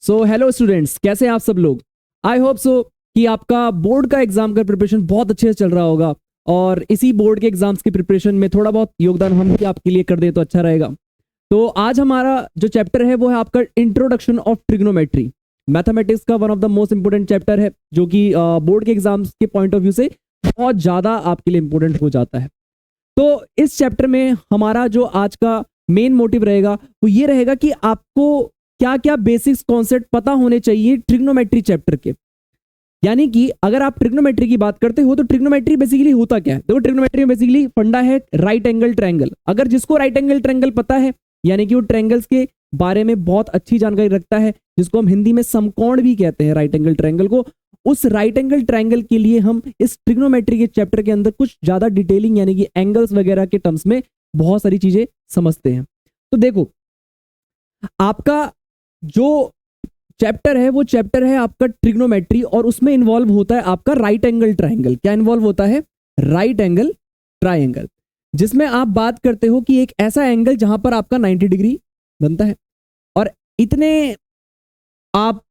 So hello students, कैसे हैं आप सब लोग। आई होप सो कि आपका बोर्ड का एग्जाम का प्रिपरेशन बहुत अच्छे से चल रहा होगा और इसी बोर्ड के एग्जाम्स की प्रिपरेशन में थोड़ा बहुत योगदान हम भी आपके लिए कर दें तो अच्छा रहेगा। तो आज हमारा जो चैप्टर है वो है आपका इंट्रोडक्शन ऑफ ट्रिग्नोमेट्री। मैथमेटिक्स का one of the most important chapter है जो कि बोर्ड के एग्जाम्स के पॉइंट ऑफ व्यू से बहुत ज़्यादा आपके लिए इंपॉर्टेंट हो जाता है। तो इस चैप्टर में हमारा जो आज का मेन मोटिव रहेगा वो ये रहेगा कि आपको क्या क्या बेसिक्स कॉन्सेप्ट पता होने चाहिए ट्रिग्नोमेट्री चैप्टर के। यानी कि अगर आप ट्रिग्नोमेट्री की बात करते हो तो ट्रिग्नोमेट्री बेसिकली होता क्या है। देखो, ट्रिग्नोमेट्री में बेसिकली फंडा है राइट एंगल ट्रायंगल। अगर जिसको राइट एंगल ट्रायंगल पता है यानी कि वो ट्रायंगल्स के बारे में बहुत अच्छी जानकारी रखता है, जिसको हम हिंदी में समकोण भी कहते हैं राइट एंगल ट्रायंगल को। उस राइट एंगल ट्रायंगल के लिए हम इस ट्रिग्नोमेट्री के चैप्टर के अंदर कुछ ज्यादा डिटेलिंग यानी कि एंगल्स वगैरह के टर्म्स में बहुत सारी चीजें समझते हैं। तो देखो, आपका जो चैप्टर है वो चैप्टर है आपका ट्रिग्नोमेट्री और उसमें इन्वॉल्व होता है आपका राइट एंगल ट्रायंगल। क्या इन्वॉल्व होता है? राइट एंगल ट्रायंगल, जिसमें आप बात करते हो कि एक ऐसा एंगल जहां पर आपका 90 डिग्री बनता है। और इतने आप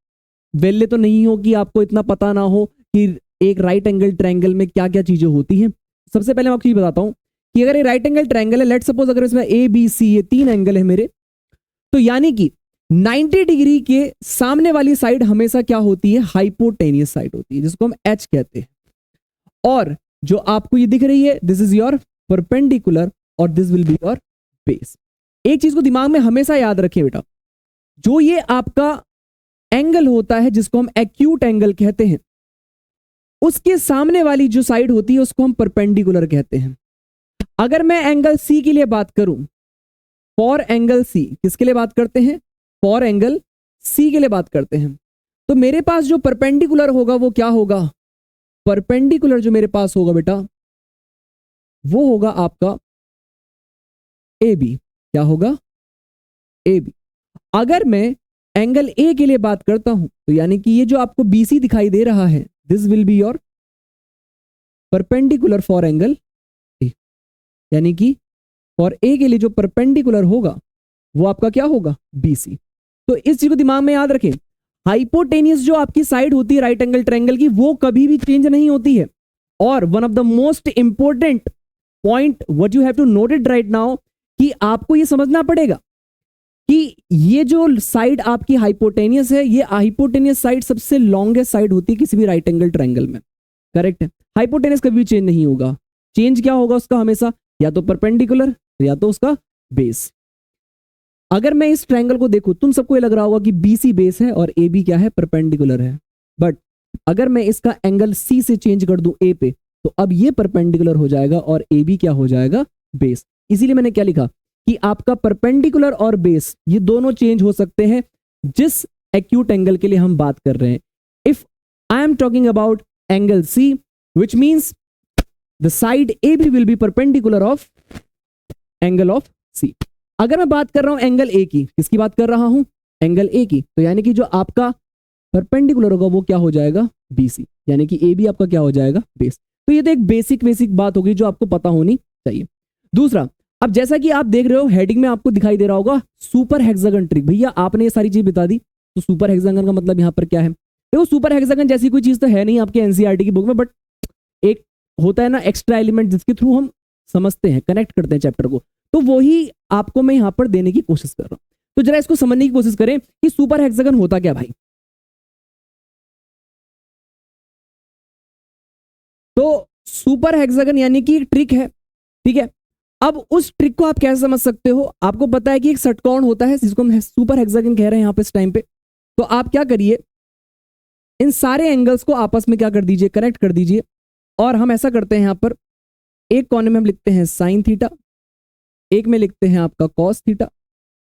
वेले तो नहीं हो कि आपको इतना पता ना हो कि एक राइट एंगल ट्रायंगल में क्या क्या चीजें होती हैं। सबसे पहले मैं आपको ये बताता हूं कि अगर ये राइट एंगल ट्रायंगल है, लेट सपोज अगर इसमें ए बी सी ये तीन एंगल है मेरे, तो यानी कि 90 डिग्री के सामने वाली साइड हमेशा क्या होती है? हाइपोटेनियस साइड होती है, जिसको हम एच कहते हैं। और जो आपको ये दिख रही है, दिस इज योर परपेंडिकुलर और this will be your base. एक चीज को दिमाग में हमेशा याद रखें बेटा, जो ये आपका एंगल होता है जिसको हम एक्यूट एंगल कहते हैं, उसके सामने वाली जो साइड होती है उसको हम परपेंडिकुलर कहते हैं। अगर मैं एंगल सी के लिए बात करूं, फॉर एंगल सी, किसके लिए बात करते हैं? फॉर एंगल सी के लिए बात करते हैं। तो मेरे पास जो परपेंडिकुलर होगा वो क्या होगा? परपेंडिकुलर जो मेरे पास होगा बेटा वो होगा आपका ए बी। क्या होगा? A B. अगर मैं एंगल ए के लिए बात करता हूं तो यानी कि ये जो आपको बी सी दिखाई दे रहा है, this will be your perpendicular for angle A. यानी कि फॉर ए के लिए जो परपेंडिकुलर होगा वो आपका क्या होगा? B C. तो इस चीज को दिमाग में याद रखें, हाइपोटेनियस जो आपकी साइड होती है राइट एंगल ट्रायंगल की, वो कभी भी चेंज नहीं होती है। और one of the most important point what you have to note it right now, कि आपको ये समझना पड़ेगा कि ये जो साइड आपकी हाइपोटेनियस है, ये हाइपोटेनियस साइड सबसे लॉन्गेस्ट साइड होती है किसी भी राइट एंगल ट्रायंगल में। करेक्ट है? हाइपोटेनियस कभी भी चेंज नहीं होगा। चेंज क्या होगा उसका? हमेशा या तो परपेंडिकुलर या तो उसका बेस। अगर मैं इस ट्रायंगल को देखूं, तुम सबको ये लग रहा होगा कि BC बेस है और AB क्या है? परपेंडिकुलर है। बट अगर मैं इसका एंगल C से चेंज कर दूं A पे, तो अब ये परपेंडिकुलर हो जाएगा और AB क्या हो जाएगा? बेस। इसीलिए मैंने क्या लिखा कि आपका परपेंडिकुलर और बेस ये दोनों चेंज हो सकते हैं जिस एक्यूट एंगल के लिए हम बात कर रहे हैं। If I am talking about angle C, which means the side AB will be perpendicular of angle of C। अगर मैं बात कर रहा हूं एंगल ए की, किसकी बात कर रहा हूं? एंगल ए की। तो यानी कि जो आपका परपेंडिकुलर होगा वो क्या हो जाएगा? BC। यानी कि AB आपका क्या हो जाएगा? बेस। तो ये तो एक बेसिक बात होगी जो आपको पता होनी चाहिए। दूसरा, अब जैसा कि आप देख रहे हो हेडिंग में आपको दिखाई दे रहा होगा सुपर हेक्सागन ट्रिक। भैया आपने ये सारी चीज बता दी, तो सुपर हेक्सागन का मतलब यहां पर क्या है? देखो, सुपर हेक्सागन जैसी कोई चीज तो है नहीं आपके एनसीईआरटी की बुक में, बट एक होता है ना एक्स्ट्रा एलिमेंट जिसके थ्रू हम समझते हैं, कनेक्ट करते हैं चैप्टर को, तो वही आपको मैं यहां पर देने की कोशिश कर रहा हूं। तो जरा इसको समझने की कोशिश करें कि सुपर हेक्सागन होता क्या भाई। तो सुपर हेक्सागन यानी कि एक ट्रिक है, ठीक है। अब उस ट्रिक को आप कैसे समझ सकते हो? आपको पता है कि एक षटकोण होता है जिसको हम सुपर हेक्सागन कह रहे हैं यहां पे इस टाइम पे। तो आप क्या करिए, इन सारे एंगल्स को आपस में क्या कर दीजिए? कनेक्ट कर दीजिए। और हम ऐसा करते हैं, यहां पर एक कोने में हम लिखते हैं साइन थीटा, एक में लिखते हैं आपका कॉस थीटा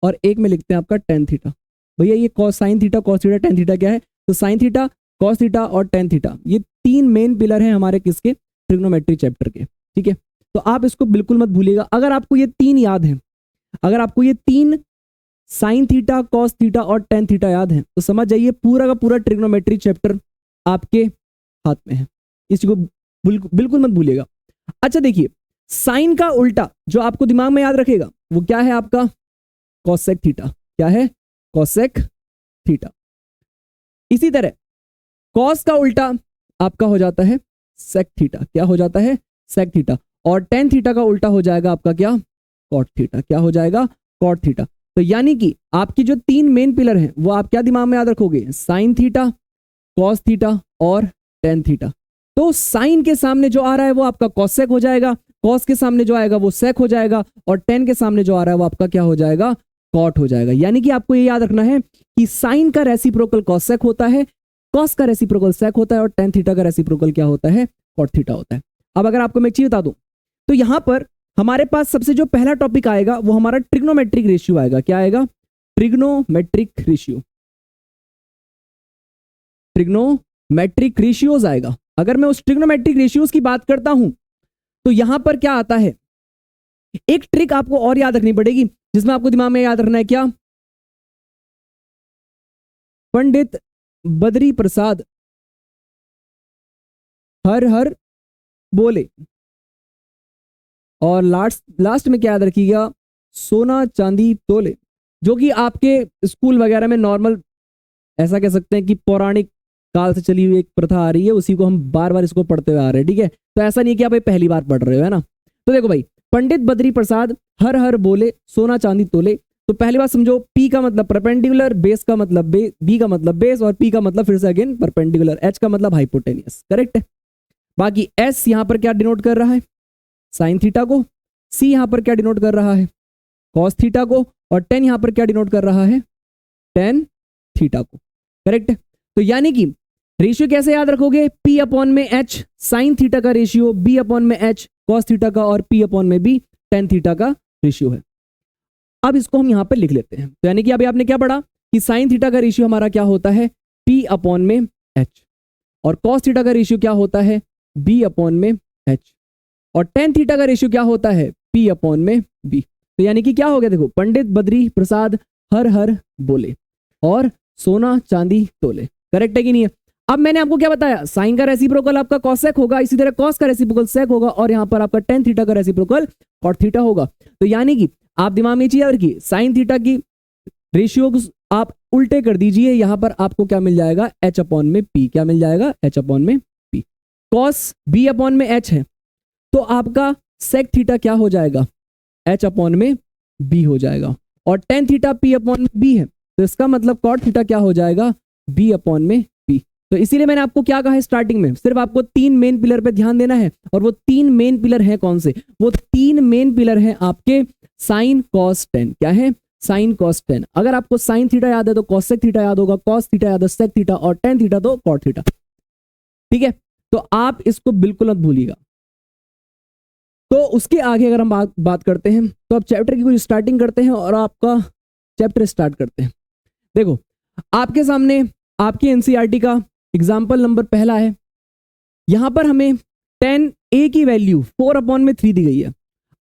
और एक में लिखते हैं आपका टेन थीटा। भैया ये sine theta, cos theta, tan theta क्या है? तो साइन थीटा, कॉस थीटा और टेन थीटा ये तीन मेन पिलर हैं हमारे किसके? ट्रिग्नोमेट्री चैप्टर के। ठीक है, तो आप इसको बिल्कुल मत भूलिएगा। अगर आपको ये तीन याद है, अगर आपको ये तीन साइन थीटा, कॉस थीटा और टेन थीटा याद है, तो समझ जाइए पूरा का पूरा ट्रिग्नोमेट्री चैप्टर आपके हाथ में है। इसको बिल्कुल मत भूलिएगा। अच्छा देखिए, साइन का उल्टा जो आपको दिमाग में याद रखेगा वो क्या है? आपका कॉसेक थीटा। क्या है? Cosec theta. इसी तरह कॉस का उल्टा आपका हो जाता है सेक थीटा। क्या हो जाता है? Sec theta. और टेन थीटा का उल्टा हो जाएगा आपका क्या? Cot theta. क्या हो जाएगा? Cot theta. तो यानी कि आपकी जो तीन मेन पिलर हैं वो आप क्या दिमाग में याद रखोगे? साइन थीटा, कॉस थीटा और टेन थीटा। तो साइन के सामने जो आ रहा है वो आपका कॉसेक हो जाएगा, कॉस के सामने जो आएगा वो सेक हो जाएगा, और टेन के सामने जो आ रहा है वो आपका क्या हो जाएगा? कॉट हो जाएगा। यानी कि आपको ये याद रखना है कि साइन का रेसिप्रोकल कॉसेक होता है, कॉस का रेसिप्रोकल सेक होता है, और टेन थीटा का रेसिप्रोकल क्या होता है? कॉट थीटा होता है। अब अगर आपको मैं एक चीज बता दूं, तो यहां पर हमारे पास सबसे जो पहला टॉपिक आएगा वो हमारा ट्रिग्नोमेट्रिक रेशियो आएगा। क्या आएगा? Trigonometric ratio. ट्रिग्नोमेट्रिक रेशियोज आएगा। अगर मैं उस ट्रिग्नोमेट्रिक रेशियोज की बात करता हूं तो यहां पर क्या आता है? एक ट्रिक आपको और याद रखनी पड़ेगी, जिसमें आपको दिमाग में याद रखना है क्या? पंडित बद्री प्रसाद हर हर बोले, और लास्ट में क्या याद रखिएगा? सोना चांदी तोले। जो कि आपके स्कूल वगैरह में नॉर्मल, ऐसा कह सकते हैं कि पौराणिक काल से चली हुई एक प्रथा आ रही है, उसी को हम बार बार इसको पढ़ते हुए आ रहे हैं। ठीक है, तो ऐसा नहीं है कि आप ये पहली बार पढ़ रहे हो, है ना। तो देखो भाई, पंडित बद्री प्रसाद हर हर बोले, सोना चांदी तोले। तो पहली बात समझो, पी का मतलब परपेंडिकुलर, बेस का मतलब बी का मतलब बेस, और पी का मतलब फिर से अगेन परपेंडिकुलर, एच का मतलब हाइपोटेनियस। करेक्ट है। बाकी एस यहां पर क्या डिनोट कर रहा है? साइन थीटा को। सी यहां पर क्या डिनोट कर रहा है? कॉस थीटा को। और टेन यहां पर क्या डिनोट कर रहा है? टेन थीटा को। करेक्ट है। तो यानी कि रेशियो कैसे याद रखोगे? P अपॉन में H साइन थीटा का रेशियो, B अपॉन में H कॉस थीटा का, और P अपॉन में B टेन थीटा का रेशियो है। अब इसको हम यहां पर लिख लेते हैं। तो यानी कि अभी आपने क्या पढ़ा कि साइन थीटा का रेशियो हमारा क्या होता है? P अपॉन में H, और कॉस थीटा का रेशियो क्या होता है? B अपॉन में H, और टेन थीटा का रेशियो क्या होता है? P अपॉन में B। तो यानी कि क्या हो गया? देखो, पंडित बद्री प्रसाद हर हर बोले और सोना चांदी तोले। करेक्ट है कि नहीं है? अब मैंने आपको क्या बताया? साइन का रेसिप्रोकल आपका कॉसेक होगा, इसी तरह कॉस का रेसिप्रोकल सेक होगा, और यहां पर आपका टेन थीटा का रेसिप्रोकल कॉट थीटा होगा। तो यानी कि आप दिमाग में चीज रखिए, साइन थीटा की रेशियो आप उल्टे कर दीजिए, यहां पर आपको क्या मिल जाएगा? एच अपॉन में पी। क्या मिल जाएगा? एच अपॉन में पी। कॉस बी अपॉन में एच है, तो आपका सेक थीटा क्या हो जाएगा? एच अपॉन में बी हो जाएगा, और टेन थीटा पी अपॉन में बी है, तो इसका मतलब कॉट थीटा क्या हो जाएगा? बी अपॉन में बी। तो इसीलिए मैंने आपको क्या कहा है स्टार्टिंग में, सिर्फ आपको तीन मेन पिलर पे ध्यान देना है। और वो तीन मेन पिलर हैं कौन से? वो तीन मेन पिलर हैं आपके साइन कॉस टेन। क्या है? Sine cos tan. अगर आपको साइन थीटा याद है तो कॉसेक थीटा याद होगा, कॉस थीटा याद है सेक थीटा, और टेन थीटा तो कॉट थीटा। ठीक है, तो आप इसको बिल्कुल मत भूलिएगा। तो उसके आगे अगर हम बात करते हैं, तो अब चैप्टर की कुछ स्टार्टिंग करते हैं और आपका चैप्टर स्टार्ट करते हैं। देखो, आपके सामने आपकी एनसीईआरटी का एग्जाम्पल नंबर पहला है। यहां पर हमें 10a की वैल्यू 4 अपॉन में 3 दी गई है।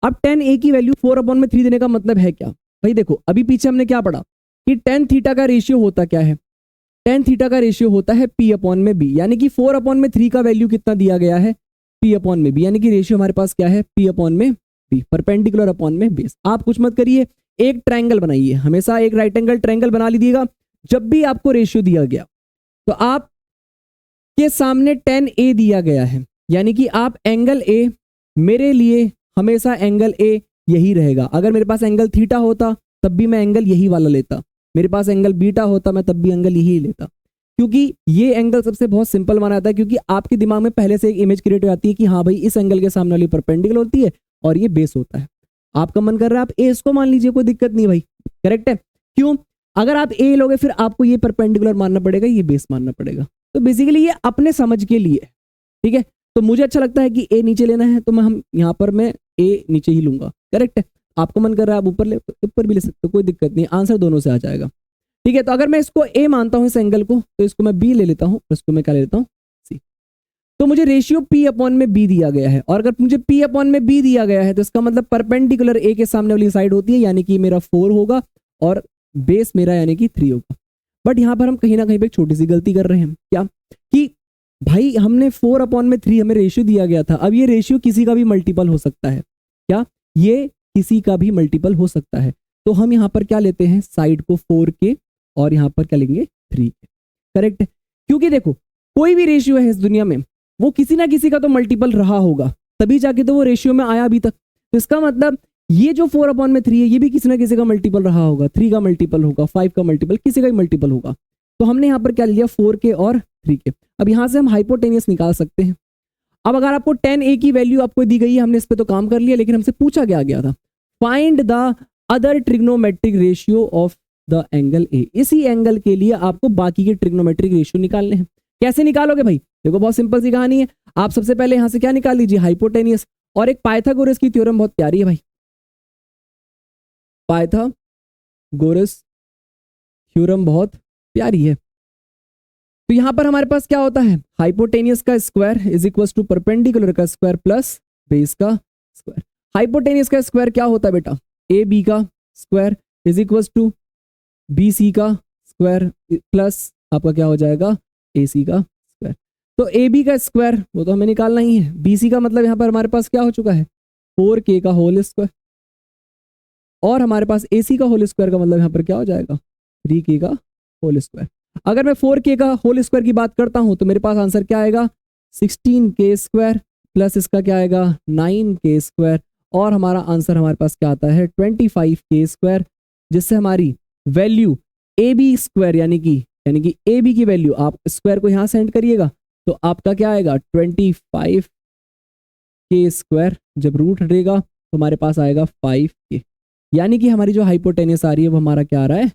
अब 10a की वैल्यू 4 अपॉन में 3 देने का मतलब है क्या भाई? देखो, अभी पीछे हमने क्या पढ़ा कि टेन थीटा का रेशियो होता क्या है? टेन थीटा का रेशियो होता है P अपॉन में B, यानी कि 4 अपॉन में 3 का वैल्यू कितना दिया गया है? P अपॉन में B, यानी कि रेशियो हमारे पास क्या है? P अपॉन में B, परपेंडिकुलर अपॉन में बेस। आप कुछ मत करिए, एक ट्रायंगल बनाइए, हमेशा एक राइट एंगल ट्रायंगल बना लीजिएगा। जब भी आपको रेशियो दिया गया तो आप के सामने 10a दिया गया है, यानी कि आप एंगल A, मेरे लिए हमेशा एंगल A यही रहेगा। अगर मेरे पास एंगल थीटा होता तब भी मैं एंगल यही वाला लेता, मेरे पास एंगल बीटा होता मैं तब भी एंगल यही लेता, क्योंकि ये एंगल सबसे बहुत सिंपल माना जाता है। क्योंकि आपके दिमाग में पहले से एक इमेज क्रिएट हो जाती है कि हाँ भाई, इस एंगल के सामने वाली परपेंडिकुलर होती है और ये बेस होता है। आपका मन कर रहा है आप ए इसको मान लीजिए, कोई दिक्कत नहीं भाई। करेक्ट है? क्यों? अगर आप ए लोगे फिर आपको ये परपेंडिकुलर मानना पड़ेगा, ये बेस मानना पड़ेगा। तो बेसिकली ये अपने समझ के लिए है। ठीक है, तो मुझे अच्छा लगता है कि ए नीचे लेना है, तो हम यहाँ पर मैं ए नीचे ही लूंगा। करेक्ट है? आपको मन कर रहा है आप ऊपर भी ले सकते हो, कोई दिक्कत नहीं, आंसर दोनों से आ जाएगा। ठीक है, तो अगर मैं इसको ए मानता हूं इस एंगल को, तो इसको मैं बी ले लेता हूं, इसको मैं क्या ले लेता हूं? सी। तो मुझे रेशियो पी अपॉन में बी दिया गया है, और अगर मुझे पी अपॉन में बी दिया गया है तो इसका मतलब परपेंडिकुलर ए के सामने वाली साइड होती है, यानी कि मेरा 4 होगा और बेस मेरा यानी कि 3 होगा। बट यहां पर हम कहीं ना कहीं पे एक छोटी सी गलती कर रहे हैं। क्या? कि भाई हमने 4 अपॉन में 3 हमें रेशियो दिया गया था, अब ये रेशियो किसी का भी मल्टीपल हो सकता है। क्या? ये किसी का भी मल्टीपल हो सकता है। तो हम यहाँ पर क्या लेते हैं? साइड को 4 के, और यहाँ पर क्या लेंगे? 3 के। करेक्ट है? क्योंकि देखो कोई भी रेशियो है इस दुनिया में वो किसी ना किसी का तो मल्टीपल रहा होगा, तभी जाके तो वो रेशियो में आया अभी तक। तो इसका मतलब ये जो 4/3 है ये भी किसी ना किसी का मल्टीपल रहा होगा, 3 का मल्टीपल होगा, 5 का मल्टीपल, किसी का ही मल्टीपल होगा। तो हमने यहाँ पर क्या लिया 4 और 3 अब यहाँ से हम हाइपोटेनियस निकाल सकते हैं। अब अगर आपको 10a की वैल्यू आपको दी गई है, हमने इस पे तो काम कर लिया, लेकिन हमसे पूछा क्या गया था, find the other trigonometric ratio of the angle A. इसी एंगल के लिए आपको बाकी के ट्रिग्नोमेट्रिक रेशियो निकालने हैं। कैसे निकालोगे भाई, देखो बहुत सिंपल सी कहानी है। आप सबसे पहले यहां से क्या निकाल लीजिए, हाइपोटेनियस, और एक पाइथागोरस की थ्योरम बहुत प्यारी है भाई, पाइथागोरस थ्योरम बहुत प्यारी है। तो यहां पर हमारे पास क्या होता है, हाइपोटेनियस का square is equal to perpendicular का स्क्वायर प्लस बेस का स्क्वायर। हाइपोटेनियस का स्क्वायर क्या होता है बेटा, ए बी का square is equal to B C का स्क्वायर प्लस आपका क्या हो जाएगा ए सी का स्क्वायर। तो ए बी का स्क्वायर वो तो हमें निकालना ही है, बी सी का मतलब यहाँ पर हमारे पास क्या हो चुका है 4k का होल स्क्वायर, और हमारे पास ए सी का होल स्क्वायर का मतलब यहाँ पर क्या हो जाएगा 3k का होल स्क्वायर। अगर मैं 4k का होल स्क्वायर की बात करता हूं तो मेरे पास आंसर क्या आएगा 16k स्क्वायर प्लस इसका क्या आएगा 9k स्क्वायर, और हमारा आंसर हमारे पास क्या आता है 25k स्क्वायर, जिससे हमारी वैल्यू ए बी स्क्वायर यानी कि ए बी की वैल्यू आप स्क्वायर को यहां सेंड करिएगा तो आपका क्या आएगा 25k स्क्वायर, जब रूट हटेगा तो हमारे पास आएगा 5k, यानी कि हमारी जो हाइपोटेनियस आ रही है वो हमारा क्या आ रहा है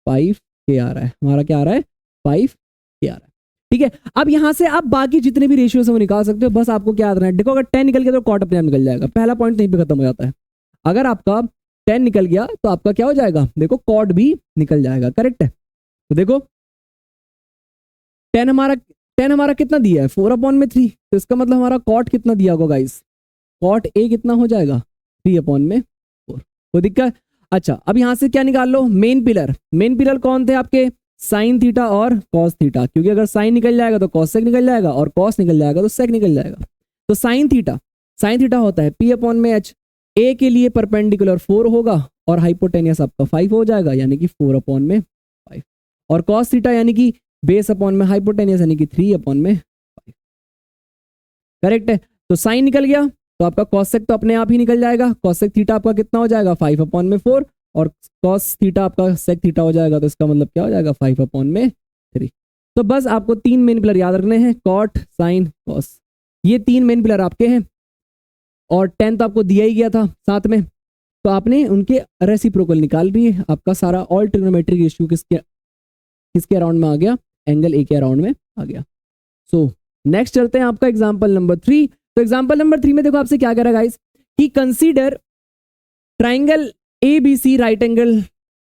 5k आ रहा है, हमारा क्या आ रहा है 5k आ रहा है। ठीक है, अब यहां से आप बाकी जितने भी रेशियो है वो निकाल सकते हो, बस आपको क्या याद रखना है, देखो अगर 10 निकल गया तो कॉट अपने आप निकल जाएगा, पहला पॉइंट यहीं पे खत्म हो जाता है। अगर आपका 10 निकल गया तो आपका क्या हो जाएगा, देखो कॉट भी निकल जाएगा, करेक्ट है। तो देखो 10 हमारा कितना दिया है 4/3, तो इसका मतलब हमारा कॉट कितना दिया होगा गाइस, कॉट ए कितना हो जाएगा 3/4, कोई दिक्कत। अच्छा अब यहां से क्या निकाल लो, मेन पिलर कौन थे आपके साइन थीटा और कॉस थीटा, क्योंकि अगर साइन निकल जाएगा तो कॉस सेक निकल जाएगा, और कॉस निकल जाएगा तो सेक निकल जाएगा। तो साइन थीटा होता है p/h, ए के लिए परपेंडिकुलर 4 होगा और हाइपोटेनियस आपका 5 हो जाएगा यानी कि 4/5, और कॉस थीटा यानी कि बेस अपॉन में हाइपोटेनियस यानी कि 3/5, करेक्ट है। तो साइन निकल गया तो आपका कॉसेक तो अपने आप ही निकल जाएगा, कॉसेक थीटा आपका कितना हो जाएगा 5/4, और कॉस थीटा आपका सेक थीटा हो जाएगा, तो इसका मतलब क्या हो जाएगा 5/3। तो बस आपको 3 मेन पिलर याद रखने हैं, कॉट साइन कॉस, ये 3 मेन पिलर आपके हैं, और 10 तो आपको दिया ही गया था साथ में, तो आपने उनके रेसिप्रोकल निकाल लिए, आपका सारा ऑल ट्रिग्नोमेट्रिक रेशियो किसके अराउंड में आ गया, एंगल ए के अराउंड में आ गया। सो नेक्स्ट चलते हैं आपका एग्जांपल नंबर 3। तो एग्जांपल नंबर 3 में देखो आपसे क्या कह रहा है गाइस, कि consider triangle ABC right angle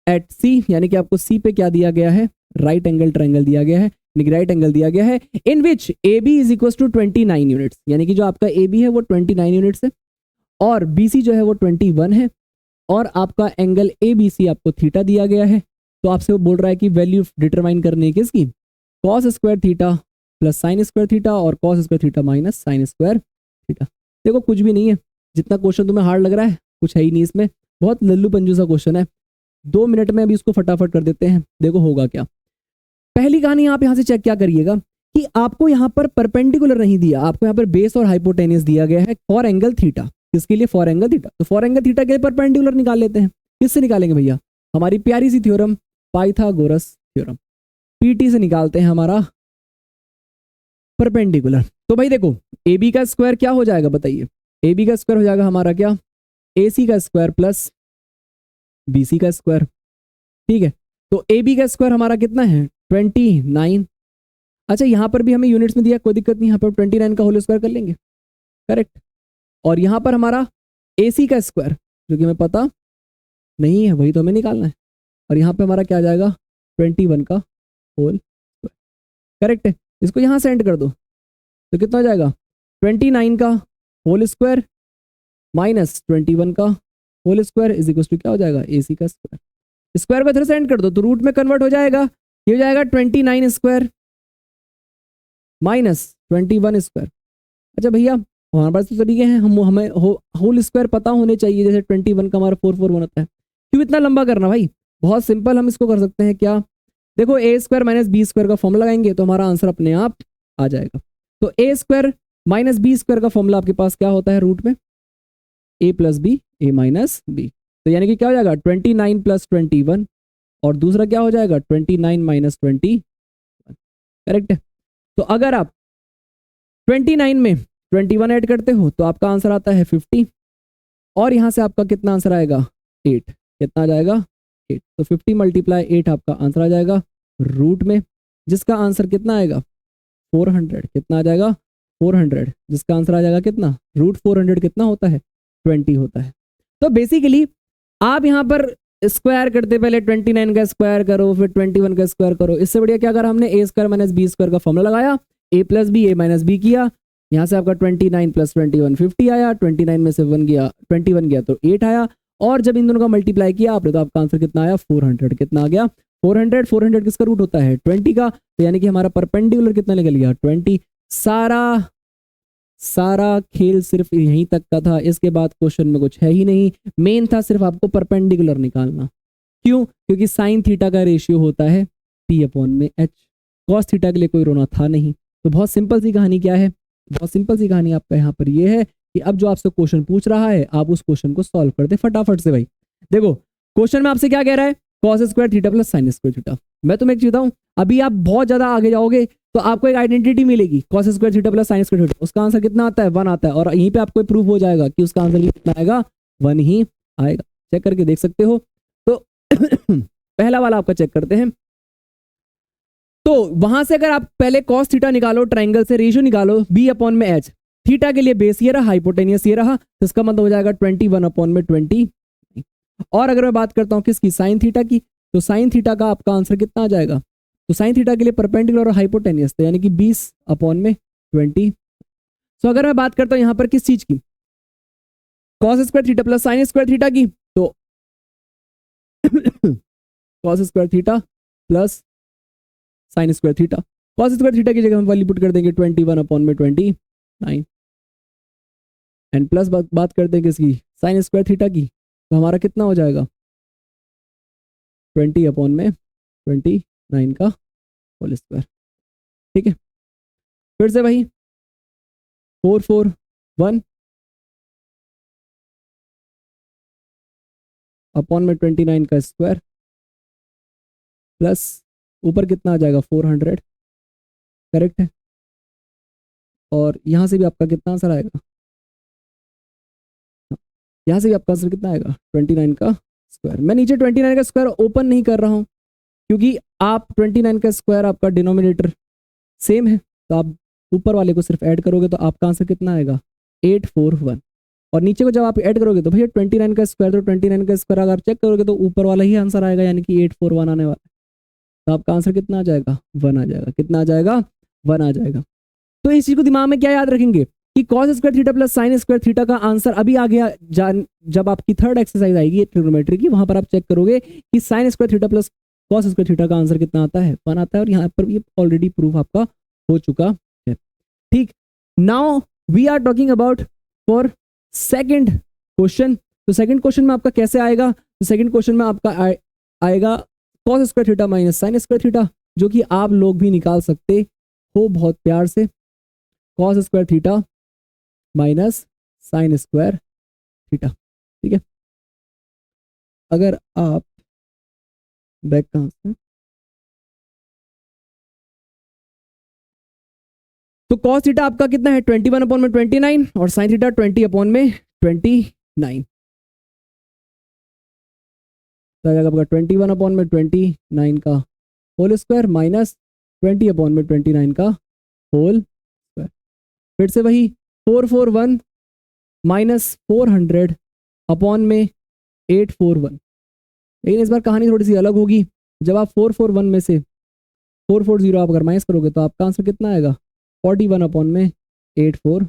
at C, यानी कि आपको सी पे क्या दिया गया है, राइट एंगल ट्राइंगल दिया गया है, राइट एंगल दिया गया है, in which AB is equal to 29 units, यानी कि जो आपका AB है वो 29 यूनिट्स है, और BC जो है वो 21 है, और आपका एंगल ABC आपको थीटा दिया गया है। तो आपसे वो बोल रहा है कि वैल्यू डिटरमाइन करने की किसकी, cos square theta plus sine square theta, और cos square theta minus sine square theta. देखो कुछ भी नहीं है, जितना क्वेश्चन तुम्हें हार्ड लग रहा है कुछ है ही नहीं इसमें, बहुत लल्लू पंजू सा क्वेश्चन है, 2 मिनट में अभी इसको फटाफट कर देते हैं। देखो होगा क्या, पहली कहानी आप यहां से चेक क्या करिएगा कि आपको यहाँ पर परपेंडिकुलर नहीं दिया, आपको यहाँ पर बेस और हाइपोटेनियस दिया गया है फॉर एंगल थीटा, किसके लिए फॉर एंगल थीटा, तो फॉर एंगल थीटा के लिए परपेंडिकुलर निकाल लेते हैं। किससे निकालेंगे भैया, हमारी प्यारी सी थ्योरम पाइथागोरस थ्योरम, पीटी से निकालते हैं हमारा परपेंडिकुलर। तो भाई देखो ए बी का स्क्वायर क्या हो जाएगा बताइए, ए बी का स्क्वायर हो जाएगा हमारा क्या ए सी का स्क्वायर प्लस बी सी का स्क्वायर, ठीक है। तो ए बी का स्क्वायर हमारा कितना है 29। अच्छा यहाँ पर भी हमें यूनिट्स में दिया, कोई दिक्कत नहीं, यहाँ पर 29 का होल स्क्वायर कर लेंगे, करेक्ट। और यहाँ पर हमारा ए सी का स्क्वायर जो कि हमें पता नहीं है वही तो हमें निकालना है, और यहाँ पे हमारा क्या आ जाएगा 21 का होल स्क्वायर, करेक्ट है। इसको यहाँ सेंड कर दो तो कितना हो जाएगा 29 का होल स्क्वायर माइनस 21 का whole square is equal to क्या हो जाएगा ए सी का स्क्वायर, स्क्वायर को इधर सेंड कर दो तो रूट में कन्वर्ट हो जाएगा, ये हो जाएगा 29 स्क्वायर माइनस 21 स्क्वायर। अच्छा भैया हमारे पास तो तरीके हैं, हमें होल स्क्वायर पता होने चाहिए, जैसे 21 का हमारा 441 होता है, क्यों इतना लंबा करना भाई, बहुत सिंपल, हम इसको कर सकते हैं क्या देखो ए स्क्वायर माइनस बी स्क्वायर का फॉर्मूला लगाएंगे तो हमारा आंसर अपने आप आ जाएगा। तो ए स्क्वायर माइनस बी स्क्वायर का फॉर्मूला आपके पास क्या होता है रूट में, ए plus B A minus B. तो यानी कि क्या हो जाएगा 29 प्लस 21 और दूसरा क्या हो जाएगा 29 माइनस 21। करेक्ट है। तो अगर आप 29 में 21 ऐड करते हो तो आपका आंसर आता है 50 और यहां से आपका कितना आंसर आएगा 8। कितना आ जाएगा 8। तो 50 मल्टीप्लाई 8 आपका आंसर आ जाएगा रूट में, जिसका आंसर कितना आएगा 400। कितना आ जाएगा 400, जिसका आंसर आ जाएगा कितना रूट 400 कितना होता है 20 होता है। तो बेसिकली आप यहाँ पर स्क्वायर करते पहले 29 का स्क्वायर करो फिर 21 का स्क्वायर करो, इससे बढ़िया क्या करा हमने ए स्क्वायर माइनस बी स्क्वायर का फॉर्मूला लगाया, ए plus B A minus B किया, यहाँ से आपका 29 प्लस 21 50 आया, 29 में से 1 गया 21 गया तो 8 आया और जब इन दोनों का मल्टीप्लाई किया आपने तो आपका आंसर कितना आया 400। कितना आ गया 400। 400 किसका रूट होता है 20 का, तो यानी कि हमारा परपेंडिकुलर कितना निकल गया 20। सारा खेल सिर्फ यहीं तक का था, इसके बाद क्वेश्चन में कुछ है ही नहीं। मेन था सिर्फ आपको परपेंडिकुलर निकालना। क्यों? क्योंकि साइन थीटा का रेशियो होता है p अपॉन में h। कॉस थीटा के लिए कोई रोना था नहीं। तो बहुत सिंपल सी कहानी क्या है, बहुत सिंपल सी कहानी आपका यहाँ पर ये है कि अब जो आपसे क्वेश्चन पूछ रहा है आप उस क्वेश्चन को सॉल्व कर दे फटाफट से। भाई देखो क्वेश्चन में आपसे क्या कह रहा है cos square theta plus sine square theta. मैं तुम्हें एक चीज बताऊं, अभी आप बहुत ज्यादा आगे जाओगे तो आपको एक आइडेंटिटी मिलेगी cos square theta plus sine square theta, उसका आंसर कितना आता है 1 आता है और यहीं पे आपको प्रूफ हो जाएगा कि उसका आंसर कितना आएगा 1 ही आएगा। चेक करके देख सकते हो। तो पहला वाला आपका चेक करते हैं। तो वहां से अगर आप पहले कॉस थीटा निकालो, ट्राइंगल से रेशियो निकालो बी अपॉन में एच, थीटा के लिए बेस ये रहा, हाइपोटेनियस ये रहा, तो इसका मतलब हो जाएगा 21 अपॉन में 20। और अगर मैं बात करता हूं किसकी साइन थीटा की, तो साइन थीटा का आपका आंसर कितना आ जाएगा, तो साइन थीटा के लिए परपेंडिकुलर और हाइपोटेनियस तो यानी कि 20 अपॉन में 20। तो अगर मैं बात करता हूं यहां पर किस चीज की cos square theta plus sine square theta की, तो cos square theta plus sine square theta, cos square theta की जगह हम वैल्यू पुट कर देंगे 21 अपॉन में 29 एंड प्लस बात करते हैं किसकी साइन स्क्वायर थीटा की, तो हमारा कितना हो जाएगा 20 अपॉन में 29 का होल स्क्वायर। ठीक है, फिर से वही 441 अपॉन में 29 का स्क्वायर प्लस ऊपर कितना आ जाएगा 400। करेक्ट है। और यहां से भी आपका कितना आंसर आएगा, यहां से भी आपका आंसर कितना आएगा 29 का स्क्वायर। मैं नीचे 29 का स्क्वायर ओपन नहीं कर रहा हूं क्योंकि आप 29 का स्क्वायर आपका डिनोमिनेटर सेम है, तो आप ऊपर वाले को सिर्फ ऐड करोगे तो आपका आंसर कितना आएगा 841 और नीचे को जब आप ऐड करोगे तो भैया 29 का स्क्वायर, तो 29 का स्क्वायर अगर आप चेक करोगे तो ऊपर वाला ही आंसर आएगा यानी कि 841 आने वाला है। तो आपका आंसर कितना आ जाएगा 1 आ जाएगा। कितना आ जाएगा 1 आ जाएगा। तो इस चीज को दिमाग में क्या याद रखेंगे कि cos square theta plus sine square theta का आंसर अभी आ गया। जब आपकी थर्ड एक्सरसाइज आएगी ट्रिग्नोमेट्री की, वहां पर आप चेक करोगे कि sign square theta plus cos square theta का आंसर कितना आता है 1 आता है और यहाँ पर ये ऑलरेडी प्रूफ आपका हो चुका है। ठीक, now we are talking about for second question. तो सेकंड क्वेश्चन में आपका कैसे आएगा, तो सेकंड क्वेश्चन में आपका आएगा cos square theta minus sine square theta, जो कि आप लोग भी निकाल सकते हो बहुत प्यार से। Cos square theta minus sine square theta. ठीक है, अगर आप बैक कहां से, तो कॉस थीटा आपका कितना है 21 अपॉन में 29 और साइन थीटा 20 अपॉन में 29। तो आ जाएगा आपका 21 अपॉन में 29 का होल स्क्वायर माइनस 20 अपॉन में 29 का होल स्क्वायर। फिर से वही 441 माइनस 400 अपॉन में 841। लेकिन इस बार कहानी थोड़ी सी अलग होगी। जब आप 441 में से 440 आप अगर माइनस करोगे तो आपका आंसर कितना आएगा 41 अपॉन में 84।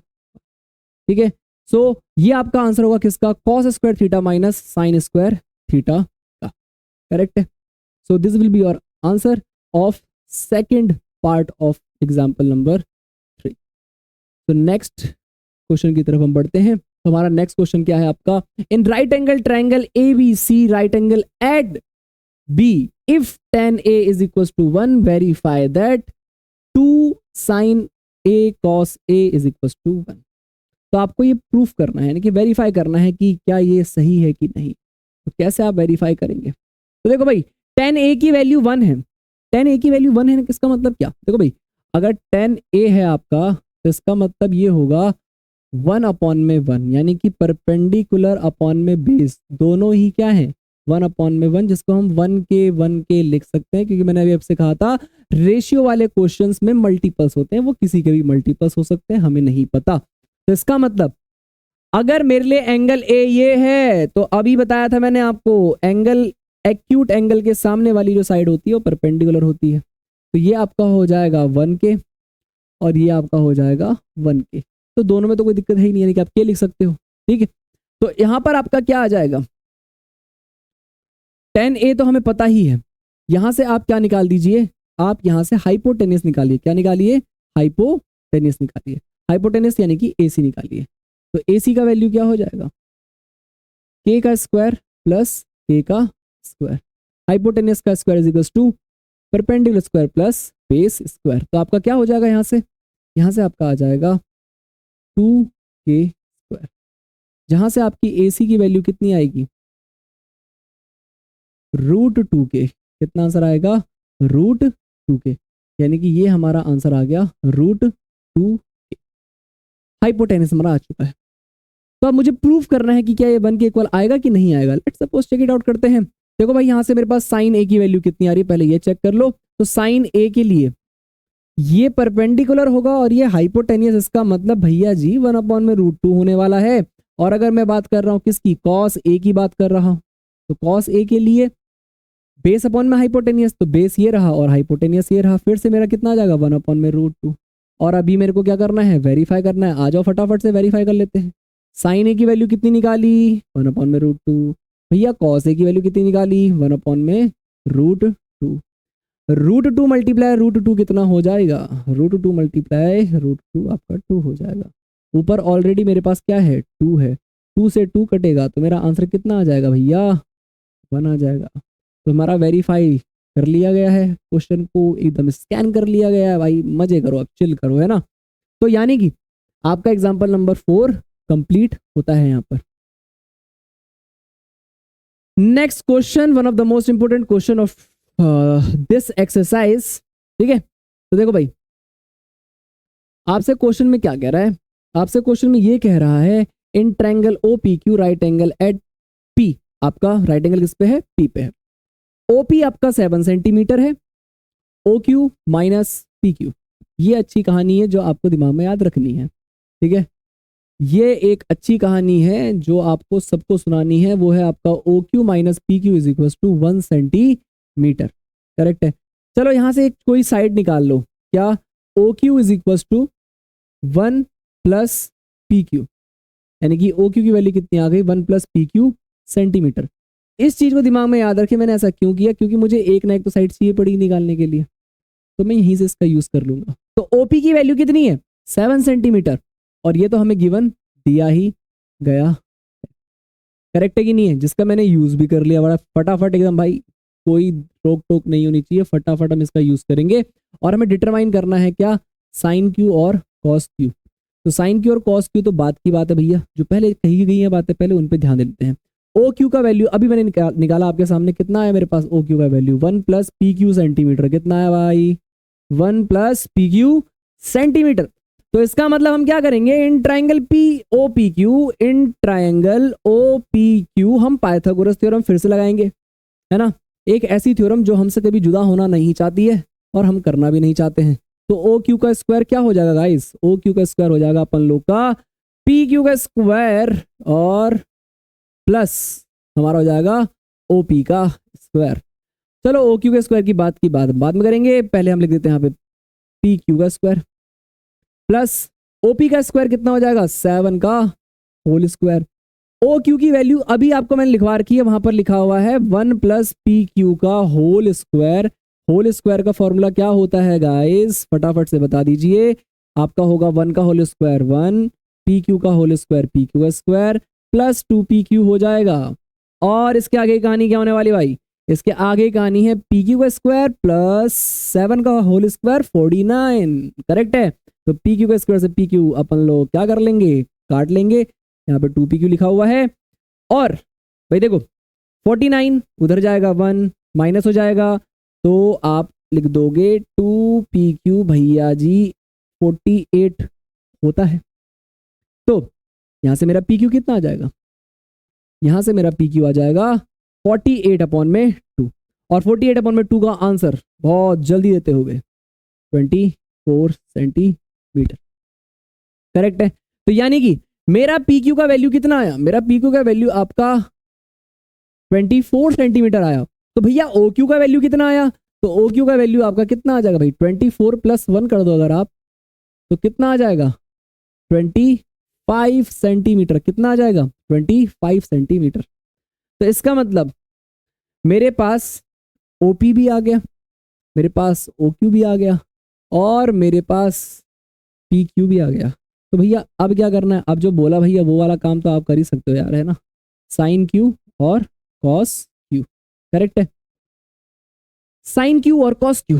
ठीक है, सो ये आपका आंसर होगा किसका cos square theta minus sine square theta का। करेक्ट है। So this will be your answer of second part of example number 3। तो नेक्स्ट क्वेश्चन की तरफ हम बढ़ते हैं। तो हमारा नेक्स्ट क्वेश्चन क्या है आपका, in right angle triangle ABC right angle at B if tan A is equal to 1 verify that 2 sin A cos A is equal to 1। तो आपको ये प्रूफ करना है, यानी कि वेरीफाई करना है कि क्या ये सही है कि नहीं। तो कैसे आप वेरीफाई करेंगे? तो देखो भाई, tan A की वैल्यू 1 है, tan A की वैल्यू 1 है, इसका मतलब क्या? देखो भाई, अगर tan A है आपका तो इसका मतलब ये होगा 1 अपॉन में 1, यानी कि परपेंडिकुलर अपॉन में बेस, दोनों ही क्या है 1 अपॉन में 1, जिसको हम 1 के लिख सकते हैं, क्योंकि मैंने अभी आपसे कहा था रेशियो वाले क्वेश्चंस में मल्टीपल्स होते हैं, वो किसी के भी मल्टीपल्स हो सकते हैं, हमें नहीं पता। तो इसका मतलब अगर मेरे लिए एंगल ए ये है, तो अभी बताया था मैंने आपको एंगल एक्यूट एंगल के सामने वाली जो साइड होती है वो परपेंडिकुलर होती है। तो ये आपका हो जाएगा 1 के और ये आपका हो जाएगा 1 के। तो दोनों में तो कोई दिक्कत है ही नहीं, यानी कि आप के लिख सकते हो। ठीक है, तो यहां पर आपका क्या आ जाएगा, tan A तो हमें पता ही है। यहां से आप क्या निकाल दीजिए, आप यहां से हाइपोटेनियस निकालिए। क्या निकालिए? हाइपोटेनियस निकालिए। हाइपोटेनियस यानी कि AC निकालिए। तो AC का वैल्यू क्या हो जाएगा? K का स्क्वायर प्लस K का स्क्वायर। हाइपोटेनियस का square is equal to perpendicular square plus base square. तो आपका क्या हो जाएगा यहां से आपका आ जाएगा 2K स्क्वायर। जहां से आपकी AC की वैल्यू कितनी आएगी? √2K। कितना आंसर आएगा? √2K, यानी कि ये हमारा आंसर आ गया √2K। हाइपोटेनियस हमारा आ चुका है। तो अब मुझे प्रूफ करना है कि क्या ये 1 के इक्वल आएगा कि नहीं आएगा। Let's suppose check it out करते हैं। देखो भाई, यहां से मेरे पास साइन A की वैल्यू कितनी आ रही है, पहले ये चेक कर लो। तो साइन A के लिए ये परपेंडिकुलर होगा और ये हाइपोटेनियस, इसका मतलब भैया जी 1 अपॉन में √2 होने वाला है। और अगर मैं बात कर रहा हूं किसकी, कॉस A की बात कर रहा हूं, तो कॉस A के लिए बेस अपॉन में हाइपोटेनियस, तो बेस ये रहा और हाइपोटेनियस ये रहा। फिर से मेरा कितना आ जाएगा 1 अपॉन में √2। और अभी मेरे को क्या करना है, वेरीफाई करना है। आ जाओ फटाफट से वेरीफाई कर लेते हैं। साइन A की वैल्यू कितनी निकाली? 1 अपॉन में √2। भैया कॉस A की वैल्यू कितनी निकाली? 1 अपॉन में √2। √2 मल्टीप्लाई √2 कितना हो जाएगा? √2 मल्टीप्लाई √2 आपका 2 हो जाएगा। ऊपर ऑलरेडी मेरे पास क्या है, 2 है। 2 से 2 कटेगा तो मेरा आंसर कितना आ जाएगा भैया? 1 आ जाएगा। तो हमारा वेरीफाई कर लिया गया है, क्वेश्चन को एकदम स्कैन कर लिया गया है। भाई मजे करो, अब चिल करो, है ना। तो यानी कि आपका एग्जांपल नंबर 4 कंप्लीट होता है यहां पर। Next question, one of the most important question of this exercise. ठीक है, तो देखो भाई, आपसे क्वेश्चन में क्या कह रहा है, आपसे क्वेश्चन में ये कह रहा है in triangle OPQ right angle at P। आपका राइट एंगल किस पे है? P पे है। OP आपका 7 सेंटीमीटर है, OQ माइनस PQ। ये अच्छी कहानी है जो आपको दिमाग में याद रखनी है। ठीक है, ये एक अच्छी कहानी है जो आपको सबको सुनानी है। वो है आपका OQ minus PQ is equal to 1 centimetre. Correct है। चलो यहां से एक कोई साइड निकाल लो। क्या? OQ is equal to 1 plus PQ, यानी कि OQ की वैल्यू कितनी आ गई? 1 प्लस PQ सेंटीमीटर। इस चीज को दिमाग में याद रखे। मैंने ऐसा क्यों किया? क्योंकि मुझे एक ना एक तो साइड चाहिए पड़ी निकालने के लिए, तो मैं यहीं से इसका यूज कर लूंगा। तो OP की वैल्यू कितनी है? 7 सेंटीमीटर, और ये तो हमें गिवन दिया ही गया। करेक्ट है कि नहीं है? जिसका मैंने यूज भी कर लिया बड़ा फटाफट एकदम। भाई कोई रोक टोक नहीं होनी चाहिए, फटाफट हम इसका यूज करेंगे। और हमें डिटरमाइन करना है क्या? साइन क्यू और कॉस क्यू। तो साइन क्यू और कॉस क्यू तो बात की बात है भैया, जो पहले कही गई है बातें पहले उन पे ध्यान देते हैं। ओ क्यू का वैल्यू अभी मैंने निकाला आपके सामने, कितना है मेरे पास ओ क्यू का value? 1 plus P Q centimetre. कितना है भाई? 1 प्लस पी क्यू सेंटीमीटर। तो इसका मतलब हम क्या करेंगे, in triangle P O P Q, in triangle O P Q हम पाइथागोरस थ्योरम फिर से लगाएंगे, है ना। एक ऐसी थ्योरम जो हमसे कभी जुदा होना नहीं चाहती है और हम करना भी नहीं चाहते हैं। तो ओ क्यू का स्क्वायर क्या हो जाएगा गाइस? ओ क्यू का स्क्वायर हो जाएगा अपन लोग का पी क्यू का स्क्वायर और प्लस हमारा हो जाएगा ओ पी का स्क्वायर। चलो ओ क्यू के स्क्वायर की बात बाद में करेंगे, पहले हम लिख देते हैं यहाँ पे पी क्यू का स्क्वायर प्लस ओपी का स्क्वायर। कितना हो जाएगा? 7 का होल स्क्वायर। ओ क्यू की वैल्यू अभी आपको मैंने लिखवा रखी है, वहां पर लिखा हुआ है 1 प्लस पी क्यू का होल स्क्वायर। होल स्क्वायर का फॉर्मूला क्या होता है गाइस? फटाफट से बता दीजिए। आपका होगा 1 का होल स्क्वायर 1, पी क्यू का होल स्क्वायर पी क्यू का स्क्वायर प्लस 2 पी क्यू हो जाएगा। और इसके आगे कहानी क्या होने वाली भाई? इसके आगे कहानी है पी क्यू का स्क्वायर प्लस 7 का होल स्क्वायर 49। करेक्ट है। तो पी क्यू का स्क्वायर से पी क्यू अपन लोग क्या कर लेंगे, काट लेंगे। यहाँ पे 2pq लिखा हुआ है। और भाई देखो 49 उधर जाएगा 1 माइनस हो जाएगा, तो आप लिख दोगे 2pq भैया जी 48 होता है। तो यहां से मेरा pq कितना आ जाएगा, यहां से मेरा pq आ जाएगा 48/2। और 48/2 का आंसर बहुत जल्दी देते हो गए 24 सेंटीमीटर। करेक्ट है। तो यानी कि मेरा pq का वैल्यू कितना आया, मेरा pq का वैल्यू आपका 24 सेंटीमीटर आया। तो भैया OQ का वैल्यू कितना आया, तो OQ का वैल्यू आपका कितना आ जाएगा भाई, 24 + 1 कर दो अगर आप, तो कितना आ जाएगा 25 सेंटीमीटर। कितना आ जाएगा 25 सेंटीमीटर। तो इसका मतलब मेरे पास OP भी आ गया, मेरे पास OQ भी आ गया, और मेरे पास PQ भी आ गया। तो भैया अब क्या करना है, अब जो बोला भैया वो वाला काम तो आप कर ही सकते हो यार, है ना। साइन Q और कॉस Q। करेक्ट है। साइन Q और कॉस Q,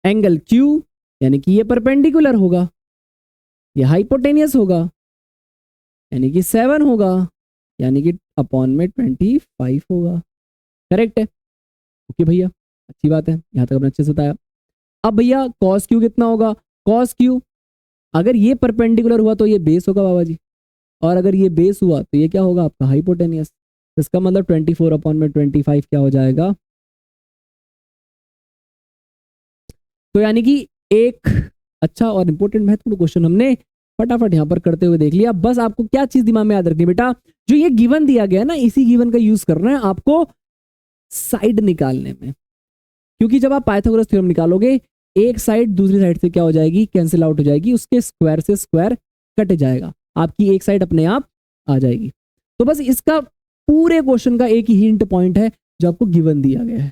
एंगल Q यानी कि ये परपेंडिकुलर होगा, ये हाइपोटेनियस होगा, यानी कि 7 होगा, यानी कि अपॉन में 25 होगा। करेक्ट है। ओके भैया, अच्छी बात है, यहां तक अपने अच्छे से बताया। अब भैया कॉस Q कितना होगा, कॉस Q अगर ये परपेंडिकुलर हुआ तो ये बेस होगा बाबा जी, और अगर ये बेस हुआ तो ये क्या होगा आपका हाइपोटेनियस। इसका मतलब 24/25 क्या हो जाएगा। तो यानी कि एक अच्छा और इंपॉर्टेंट महत्वपूर्ण क्वेश्चन हमने फटाफट यहां पर करते हुए देख लिया। बस आपको क्या चीज दिमाग में याद रखनी बेटा, जो ये गिवन दिया गया है ना, इसी गिवन का यूज करना है आपको साइड निकालने में। क्योंकि जब आप पाइथागोरस थ्योरम निकालोगे, एक साइड दूसरी साइड से क्या हो जाएगी, कैंसिल आउट हो जाएगी, उसके स्क्वायर से स्क्वायर कट जाएगा, आपकी एक साइड अपने आप आ जाएगी। तो बस इसका पूरे क्वेश्चन का एक ही हिंट पॉइंट है जो आपको गिवन दिया गया है।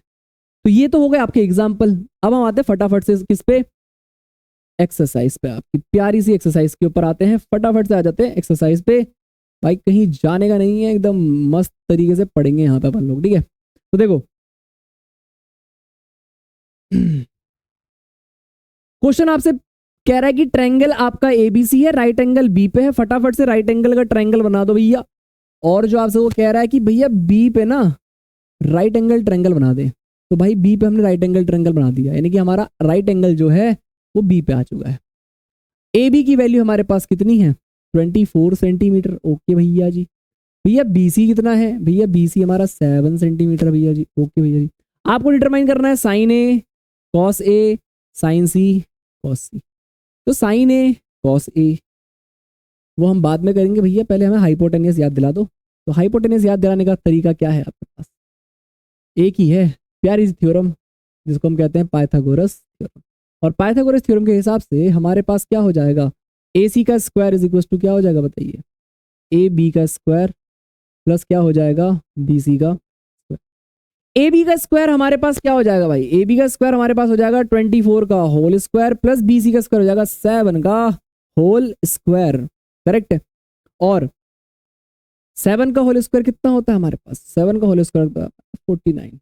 तो ये तो हो गए आपके एग्जाम्पल। अब हम आते हैं फटाफट से किस पे, एक्सरसाइज पे। आपकी प्यारी सी एक्सरसाइज के ऊपर आते हैं, फटाफट से आ जाते हैं एक्सरसाइज पे। भाई कहीं जाने का नहीं है, एकदम मस्त तरीके से पढ़ेंगे यहाँ पे अपन लोग, ठीक है। तो देखो क्वेश्चन आपसे कह रहा है कि ट्रायंगल आपका ABC है, राइट एंगल B पे है। फटाफट से राइट एंगल का ट्रायंगल बना दो भैया। और जो आपसे वो कह रहा है कि भैया B पे ना राइट एंगल ट्रायंगल बना दे, तो भाई B पे हमने राइट एंगल ट्रायंगल बना दिया, यानी कि हमारा राइट एंगल जो है वो B पे आ चुका है। AB की वैल्यू हमारे पास कितनी है 24 सेंटीमीटर। ओके भैया जी। भैया BC कितना है, भैया BC हमारा 7 सेंटीमीटर भैया जी। ओके भैया जी। आपको डिटरमाइन करना है sine A cos A sine C cos C। तो साइन A कॉस A वो हम बाद में करेंगे भैया, पहले हमें हाइपोटेनियस याद दिला दो। तो हाइपोटेनियस याद दिलाने का तरीका क्या है आपके पास, एक ही है, प्यारी सी थ्योरम जिसको हम कहते हैं पाइथागोरस थ्योरम। और पाइथागोरस थ्योरम के हिसाब से हमारे पास क्या हो जाएगा, AC का स्क्वायर इज इक्वल टू क्या हो जाएगा बताइए, AB का स्क्वायर प्लस क्या हो जाएगा BC का स्क्वायर। AB का स्क्वायर हमारे पास क्या हो जाएगा भाई, AB का स्क्वायर हमारे पास हो जाएगा 24 का होल स्क्वायर प्लस BC का स्क्वायर हो जाएगा 7 का होल स्क्वायर। करेक्ट है। और 7 का होल स्क्वायर कितना होता है हमारे पास, 7 का होल स्क्वायर 49,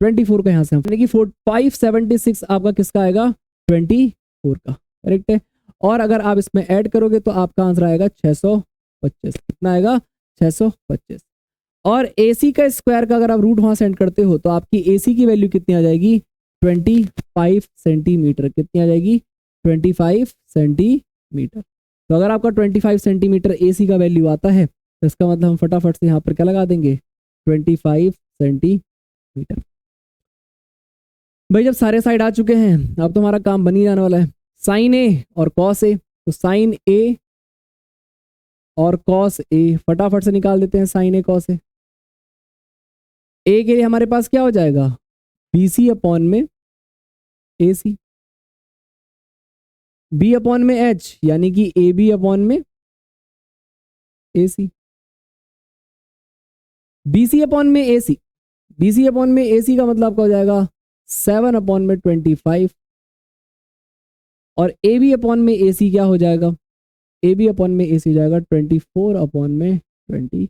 24 का यहाँ से यानी कि 576 आपका किसका आएगा 24 का। करेक्ट है। और अगर आप इसमें ऐड करोगे तो आपका आंसर आएगा 625। कितना आएगा 625। और AC का स्क्वायर का अगर आप रूट वहां सेंड करते हो तो आपकी AC की वैल्यू कितनी आ जाएगी 25 सेंटीमीटर। कितनी आ जाएगी 25 सेंटीमीटर। तो अगर आपका 25 सेंटीमीटर AC का वैल्यू आता है तो इसका मतलब हम फटाफट से यहाँ पर क्या लगा देंगे 25 सेंटीमीटर। भाई जब सारे साइड आ चुके हैं अब तो हमारा काम बन ही जाने वाला है। साइन A और कॉस A, तो साइन A और कॉस A फटाफट से निकाल देते हैं। Sine A cos A, A के लिए हमारे पास क्या हो जाएगा BC अपॉन में AC, B अपॉन में H यानी कि AB अपॉन में AC, BC अपॉन में AC, BC अपॉन में AC का मतलब आपका हो जाएगा 7 अपॉन में 25। और AB अपॉन में AC क्या हो जाएगा, AB अपॉन में AC हो जाएगा 24 अपॉन में 20।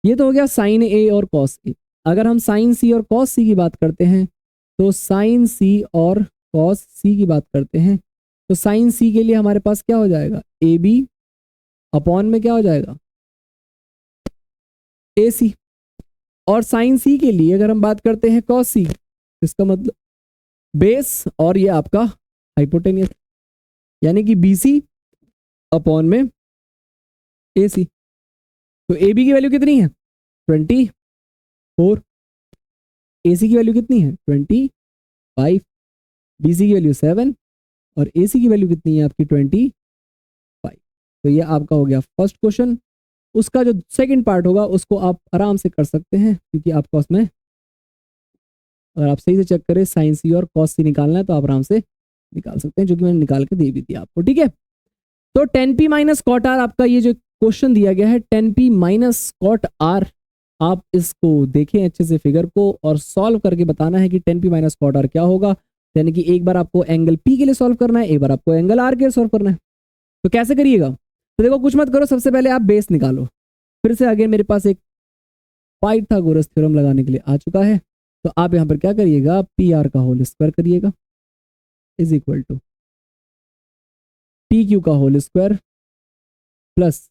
ये तो हो गया साइन A और कॉस A। अगर हम साइन सी और कॉस सी की बात करते हैं तो साइन सी और कॉस सी की बात करते हैं तो साइन सी के लिए हमारे पास क्या हो जाएगा, ए बी अपॉन में क्या हो जाएगा, ए सी। और साइन सी के लिए अगर हम बात करते हैं कॉस सी, इसका मतलब बेस और ये आपका हाइपोटेनियस, यानी कि बी सी अपॉन में ए सी। तो ए बी की वैल्यू कितनी है 24, ए सी की वैल्यू कितनी है 25, बी सी की वैल्यू 7 और ए सी की वैल्यू कितनी है आपकी 25। तो ये आपका हो गया फर्स्ट क्वेश्चन। उसका जो सेकंड पार्ट होगा उसको आप आराम से कर सकते हैं, क्योंकि आपका उसमें अगर आप सही से चेक करें साइन सी और कॉस सी निकालना है तो आप आराम से निकाल सकते हैं, जो कि मैंने निकाल के दे भी दिया आपको। ठीक है, तो 10p माइनस कॉट आर आपका ये जो क्वेश्चन दिया गया है 10p माइनस कॉट आर, आप इसको देखें अच्छे से फिगर को और सॉल्व करके बताना है कि 10p माइनस कॉट आर क्या होगा। यानी कि एक बार आपको एंगल p के लिए सॉल्व करना है, एक बार आपको एंगल r के लिए सॉल्व करना है। तो कैसे करिएगा, तो देखो कुछ मत करो, सबसे पहले आप बेस निकालो। फिर से आगे मेरे पास एक पाइथागोरस थ्योरम लगाने के लिए आ चुका है, तो आप यहां पर क्या करिएगा, पी आर का होल स्क्वायर करिएगा is equal to P Q का whole square plus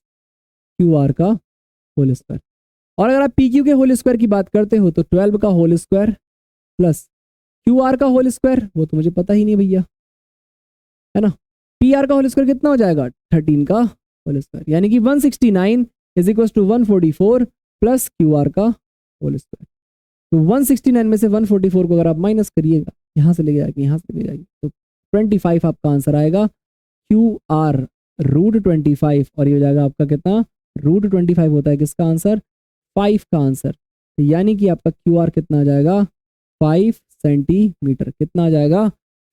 Q R का होल स्क्वायर। और अगर आप पी क्यू के होल स्क्वायर की बात करते हो तो 12 का whole square plus Q R का होल स्क्वायर, वो तो मुझे पता ही नहीं भैया, है ना। पी आर का होल स्क्वायर कितना हो जाएगा 13 का होल स्क्वायर, यानी कि 169 is equal to 144 plus Q R का होल स्क्वायर। तो 169 में से 144 को अगर आप माइनस करिएगा, यहाँ से ले जाएगी यहाँ से ले जाएगी, तो 25 आपका आंसर आएगा। क्यू आर रूट 25 और ये हो जाएगा आपका कितना, रूट 25 होता है किसका आंसर, 5 का आंसर। तो यानी कि आपका क्यू आर कितना आ जाएगा 5 सेंटीमीटर, कितना आ जाएगा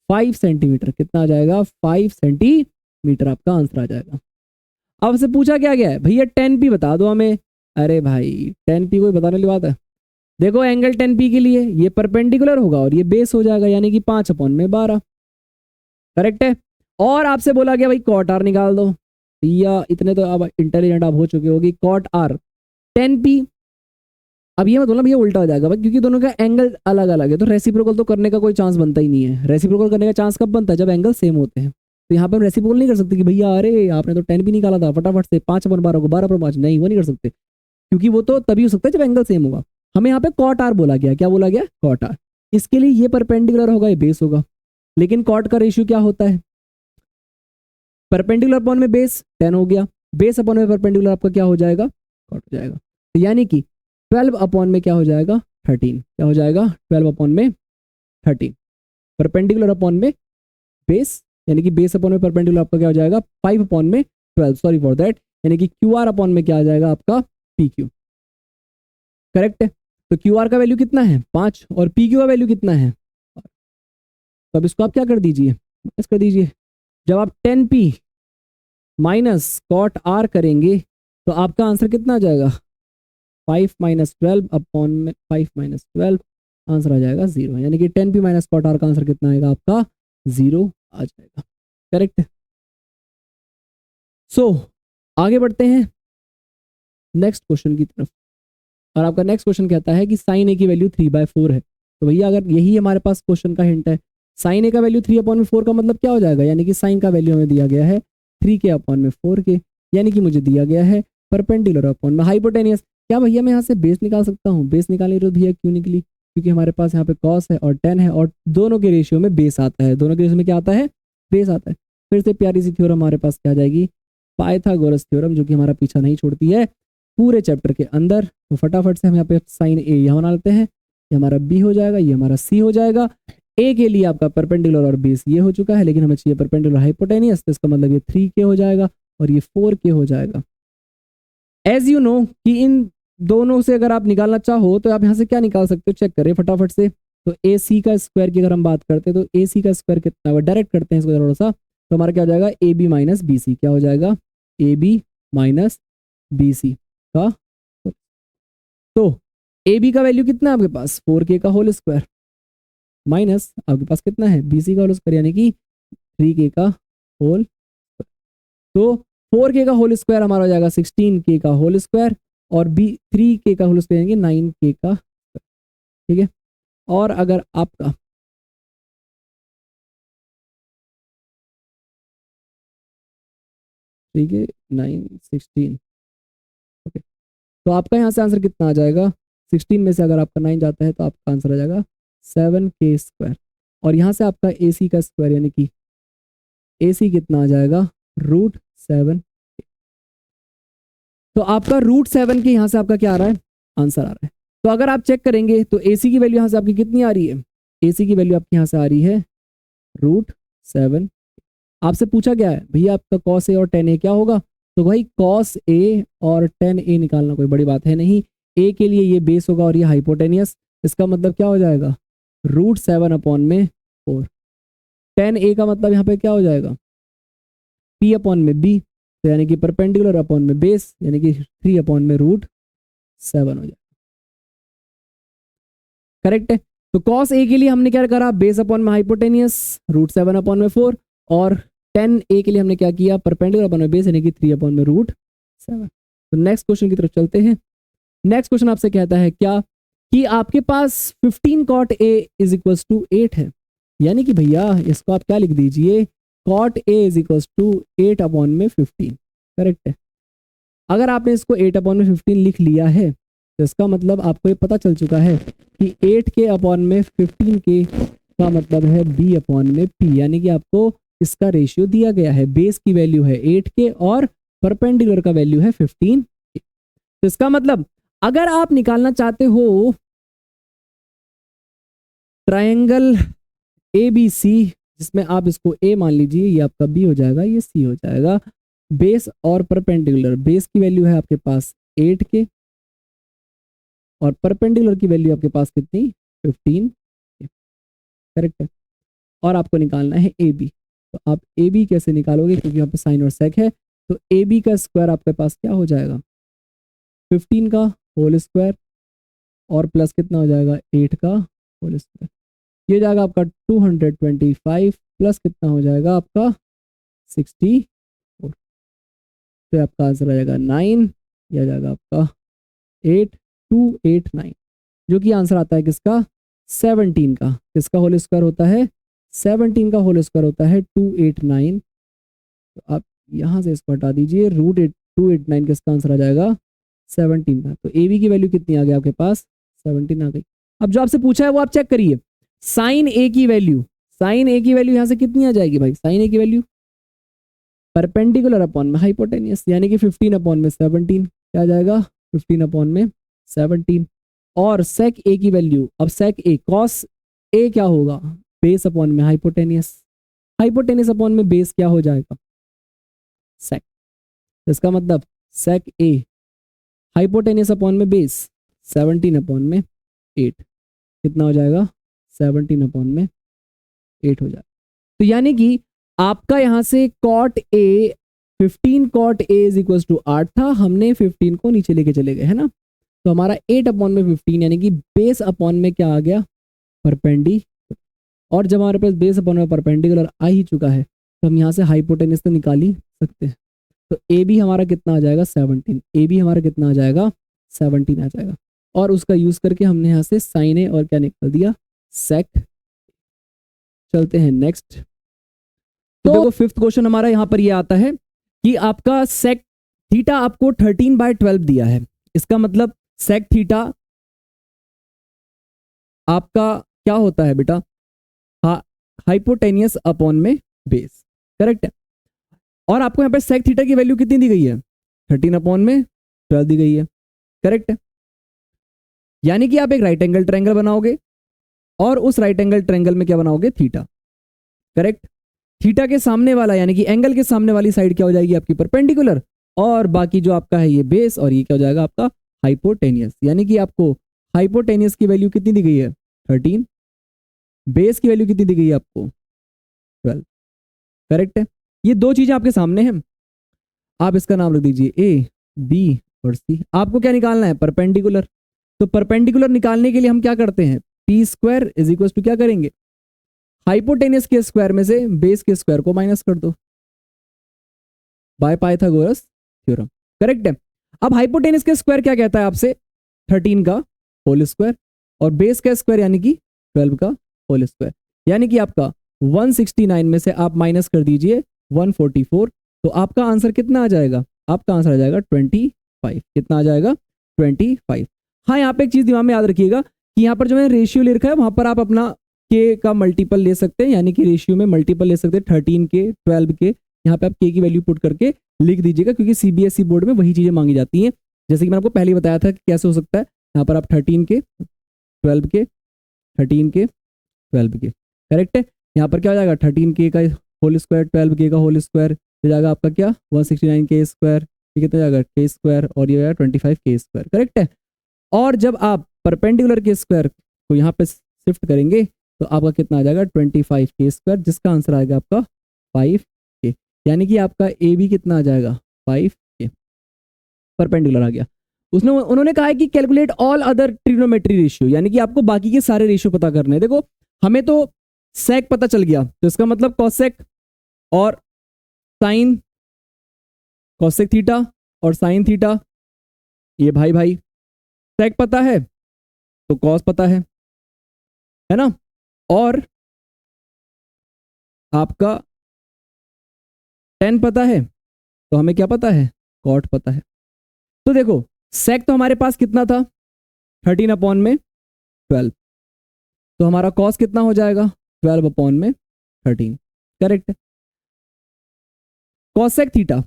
5 सेंटीमीटर, कितना आ जाएगा 5 सेंटीमीटर आपका आंसर आ जाएगा। अब से पूछा क्या गया है भैया 10p बता दो हमें। अरे भाई 10p कोई बताने वाली बात है। देखो एंगल 10p के लिए ये परपेंडिकुलर होगा और ये बेस हो जाएगा, यानी कि 5 अपॉन में 12, करेक्ट है। और आपसे बोला गया भाई कॉट आर निकाल दो, या इतने तो अब इंटेलिजेंट आप हो चुके होगी। कॉट आर 10p, अब ये मत बोलना भैया उल्टा हो जाएगा भाई, क्योंकि दोनों का एंगल अलग अलग है, तो रेसिप्रोकल तो करने का कोई चांस बनता ही नहीं है। रेसिप्रोकल करने का चांस कब बनता है, जब एंगल सेम होते हैं। तो यहाँ पे हम रेसिप्रोकल नहीं कर सकते कि भैया अरे आपने तो 10p निकाला था फटाफट से 5/12 को 12/5, नहीं वो नहीं कर सकते, क्योंकि वो तो तभी हो सकता है जब एंगल सेम होगा। हमें यहाँ पे कॉट आर बोला गया, क्या बोला गया, कॉट आर। इसके लिए ये परपेंडिकुलर होगा, ये बेस होगा, लेकिन कॉट का रेशियो क्या होता है, परपेंडिकुलर अपॉन में बेस 10 हो गया, बेस अपॉन में परपेंडिकुलर आपका क्या हो जाएगा, कॉट हो जाएगा। तो यानी कि 12 अपॉन में क्या हो जाएगा 13, क्या हो जाएगा 12 अपॉन में 13, परपेंडिकुलर अपॉन में बेस, यानी कि बेस अपॉन में परपेंडिकुलर आपका क्या हो जाएगा 5 अपॉन में 12, सॉरी फॉर दैट, यानी कि क्यू आर अपॉन में क्या आ जाएगा आपका पी क्यू, करेक्ट है। तो क्यू आर का वैल्यू कितना है 5 और पी क्यू का वैल्यू कितना है, तो अब इसको आप क्या कर दीजिए, माइनस कर दीजिए। जब आप 10p माइनस कॉट आर करेंगे तो आपका आंसर कितना आ जाएगा 5 माइनस 12 अपॉन में 5 माइनस 12, आंसर आ जाएगा 0, यानी कि 10p माइनस कॉट आर का आंसर कितना आएगा आपका 0 आ जाएगा, करेक्ट है। सो आगे बढ़ते हैं नेक्स्ट क्वेश्चन की तरफ, और आपका नेक्स्ट क्वेश्चन कहता है कि साइन ए की वैल्यू 3/4 है। तो भैया अगर यही हमारे पास क्वेश्चन का हिंट है, साइन ए का वैल्यू 3/4 का मतलब क्या हो जाएगा, यानी कि साइन का वैल्यू हमें दिया गया है 3k/4k, यानी कि मुझे दिया गया है परपेंडिकुलर अपॉन में हाइपोटेनियस। क्या भैया मैं यहाँ से बेस निकाल सकता हूँ, बेस निकालने की भैया क्यों निकली, क्योंकि हमारे पास यहाँ पे कॉस है और टेन है और दोनों के रेशियो में बेस आता है, दोनों के रेशियो में क्या आता है, बेस आता है। फिर से प्यारी सी थ्योरम हमारे पास क्या आ जाएगी, पाइथागोरस थ्योरम, जो कि हमारा पीछा नहीं छोड़ती है पूरे चैप्टर के अंदर। तो फटाफट से हम यहाँ पे साइन ए यहाँ बना लेते हैं, ये हमारा बी हो जाएगा, ये हमारा सी हो जाएगा। ए के लिए आपका परपेंडिकुलर और बेस ये हो चुका है, लेकिन हमें चाहिए परपेंडिकुलर हाइपोटेनियस, तो इसका मतलब ये 3k हो जाएगा और ये 4k हो जाएगा। एज यू नो कि इन दोनों से अगर आप निकालना चाहो तो आप यहाँ से क्या निकाल सकते हो, चेक करें फटाफट से। तो ए सी का स्क्वायर की अगर हम बात करते हैं तो ए सी का स्क्वायर कितना है, डायरेक्ट करते हैं इसको थोड़ा सा, तो हमारा क्या हो जाएगा A B minus B C, क्या हो जाएगा A B minus B C का। तो ए बी का वैल्यू कितना है आपके पास 4k का होल स्क्वायर माइनस आपके पास कितना है बी सी का होल स्क्वायर, यानी कि 3k का होल। तो 4k का होल स्क्वायर हमारा हो जाएगा 16k का होल स्क्वायर और बी 3k का होल स्क्वायर यानी 9k का। ठीक है। और अगर आपका ठीक है 9 16, ओके, तो आपका यहाँ से आंसर कितना आ जाएगा, 16 में से अगर आपका 9 जाता है तो आपका आंसर आ जाएगा 7k²। और यहाँ से आपका AC का स्क्वायर यानी कि AC कितना आ जाएगा, √7। तो आपका √7 के यहाँ से आपका क्या आ रहा है, आंसर आ रहा है। तो अगर आप चेक करेंगे तो AC की वैल्यू यहाँ से आपकी कितनी आ रही है, AC की वैल्यू आपकी यहाँ से आ रही है √7। आपसे पूछा गया है भैया आपका cos A और tan A क्या होगा, तो भाई cos A और tan A निकालना कोई बड़ी बात है नहीं। A के लिए ये बेस होगा और ये हाइपोटेनियस, इसका मतलब क्या हो जाएगा, √7/4। tan A का मतलब यहाँ पे क्या हो जाएगा, P/B, तो यानी कि परपेंडिकुलर अपॉन में बेस, यानी कि 3/√7 हो जाएगा। करेक्ट है। तो cos A के लिए हमने क्या करा, बेस अपॉन में हाइपोटेनियस, √7/4, और tan A के लिए हमने क्या किया, परपेंडिकुलर अपॉन में बेस यानी कि 3/√7। तो नेक्स्ट क्वेश्चन की तरफ चलते हैं। नेक्स्ट क्वेश्चन आपसे कहता है क्या, कि आपके पास 15 cot A = 8 है, यानी कि भैया इसको आप क्या लिख दीजिए, cot A = 8/15। करेक्ट है। अगर आपने इसको 8/15 लिख लिया है तो इसका मतलब आपको ये पता चल चुका है कि 8k/15 के का मतलब है B/P, यानी कि आपको इसका रेशियो दिया गया है, बेस की वैल्यू है 8k और परपेंडिकुलर का वैल्यू है 15। तो इसका मतलब अगर आप निकालना चाहते हो ट्रायंगल ABC, जिसमें आप इसको A मान लीजिए, ये आपका B हो जाएगा, ये C हो जाएगा, बेस और परपेंडिकुलर, बेस की वैल्यू है आपके पास 8k और परपेंडिकुलर की वैल्यू आपके पास कितनी, 15। करेक्ट है। और आपको निकालना है AB। तो आप AB कैसे निकालोगे, क्योंकि यहाँ पे साइन और सेक है, तो AB का स्क्वायर आपके पास क्या हो जाएगा, 15 का होल स्क्वायर और प्लस कितना हो जाएगा, 8 का होल स्क्वायर। ये जाएगा आपका 225 प्लस कितना हो जाएगा आपका 64। तो आपका आंसर आ जाएगा 9, यह जाएगा आपका 8289, जो कि आंसर आता है किसका, 17 का। किसका होल स्क्वायर होता है, 17 का होल स्क्वायर होता है 289। तो आप यहाँ से इसको हटा दीजिए, √289 किसका आंसर आ जाएगा, 17 का। तो AB की वैल्यू कितनी आ गई आपके पास, 17 आ गई। अब जो आपसे पूछा है वो आप चेक करिए, साइन A की वैल्यू, साइन A की वैल्यू यहाँ से कितनी आ जाएगी भाई, साइन A की वैल्यू परपेंडिकुलर अपॉन में हाइपोटेनियस, यानी कि 15/17 क्या आ जाएगा, 15/17। और सेक A की वैल्यू, अब सेक A कॉस A क्या होगा, बेस अपॉन में हाइपोटेनियस, हाइपोटेनियस अपॉन में बेस क्या हो जाएगा, सेक। इसका मतलब सेक A हाइपोटेनियस अपॉन में बेस 17/8 कितना हो जाएगा, 17/8 हो जाएगा। तो यानी कि आपका यहां से cot A 15 cot A = 8 था, हमने 15 को नीचे लेके चले गए, है ना। तो हमारा 8/15 यानी कि बेस अपॉन में क्या आ गया, परपेंडिकुलर। और जब हमारे पास बेस अपॉन में परपेंडिकुलर आ ही चुका है तो हम यहाँ से हाइपोटेनियस तो निकाल ही सकते हैं। तो ए बी हमारा कितना आ जाएगा, 17। ए बी हमारा कितना आ जाएगा, 17 आ जाएगा। और उसका यूज करके हमने यहाँ से साइन ए और क्या निकाल दिया, सेक। चलते हैं नेक्स्ट। तो देखो फिफ्थ क्वेश्चन हमारा यहाँ पर ये आता है कि आपका सेक थीटा आपको 13/12 दिया है। इसका मतलब सेक थीटा आपका क्या होता है बेटा, हाइपोटेनियस अपॉन में बेस। करेक्ट है। और आपको यहाँ पे सेक थीटा की वैल्यू कितनी दी गई है, 13/12 दी गई है। करेक्ट है। यानी कि आप एक राइट एंगल ट्रायंगल बनाओगे और उस राइट एंगल ट्रायंगल में क्या बनाओगे, थीटा। करेक्ट। थीटा के सामने वाला यानी कि एंगल के सामने वाली साइड क्या हो जाएगी आपकी, परपेंडिकुलर। और बाकी जो आपका है ये बेस, और ये क्या हो जाएगा आपका हाइपोटेनियस। यानी कि आपको हाइपोटेनियस की वैल्यू कितनी दी गई है, 13। बेस की वैल्यू कितनी दी गई है आपको, 12। करेक्ट है। ये दो चीजें आपके सामने हैं। आप इसका नाम रख दीजिए ए बी और सी। आपको क्या निकालना है, परपेंडिकुलर। तो परपेंडिकुलर निकालने के लिए हम क्या करते हैं, P² = क्या करेंगे, हाइपोटेनियस के स्क्वायर में से बेस के स्क्वायर को माइनस कर दो, बाय पाइथागोरस थ्योरम। करेक्ट है। अब हाइपोटेनियस के स्क्वायर क्या कहता है आपसे, 13 का होल स्क्वायर। और बेस का स्क्वायर यानी कि 12 का होल स्क्वायर, यानी कि आपका 169 में से आप माइनस कर दीजिए 144, तो आपका आंसर कितना आ जाएगा? आपका आंसर आ जाएगा 25। कितना आ जाएगा? 25। हाँ, यहाँ पे एक चीज दिमाग में याद रखिएगा कि यहाँ पर जो मैंने रेशियो ले रखा है वहां पर आप अपना के का मल्टीपल ले सकते हैं, यानी कि रेशियो में मल्टीपल ले सकते हैं 13 के 12 के। यहाँ पे आप के की वैल्यू पुट करके लिख दीजिएगा, क्योंकि सीबीएसई बोर्ड में वही चीजें मांगी जाती हैं। जैसे कि मैंने आपको पहले ही बताया था कि कैसे हो सकता है। यहाँ पर आप 13 के 12 के 13 के 12 के, करेक्ट है। यहाँ पर क्या हो जाएगा? 13 के का होल स्क्वायर 12 के का होल स्क्वायर हो जाएगा आपका क्या? 169 के स्क्वायर, ये कितना जाएगा? के स्क्वायर, और ये हो जाएगा 25 के स्क्वायर, करेक्ट है। और जब आप परपेंडिकुलर के स्क्वायर को यहाँ पे शिफ्ट करेंगे तो आपका कितना आ जाएगा? 25 के स्क्वायर, जिसका आंसर आएगा आपका 5 के, यानी कि आपका ए बी कितना आ जाएगा? 5 के, परपेंडिकुलर आ गया। उन्होंने कहा है कि calculate all other trigonometry ratio, यानी कि आपको बाकी के सारे रेशियो पता करने हैं। देखो हमें तो सेक पता चल गया, तो इसका मतलब कॉसेक और साइन, कॉसेक थीटा और साइन थीटा, ये भाई भाई। सेक पता है तो कॉस पता है ना, और आपका टेन पता है तो हमें क्या पता है? कॉट पता है। तो देखो सेक तो हमारे पास कितना था? 13 अपॉन में 12, तो हमारा कॉस कितना हो जाएगा? 12 अपॉन में 13, करेक्ट है। कॉसेक थीटा,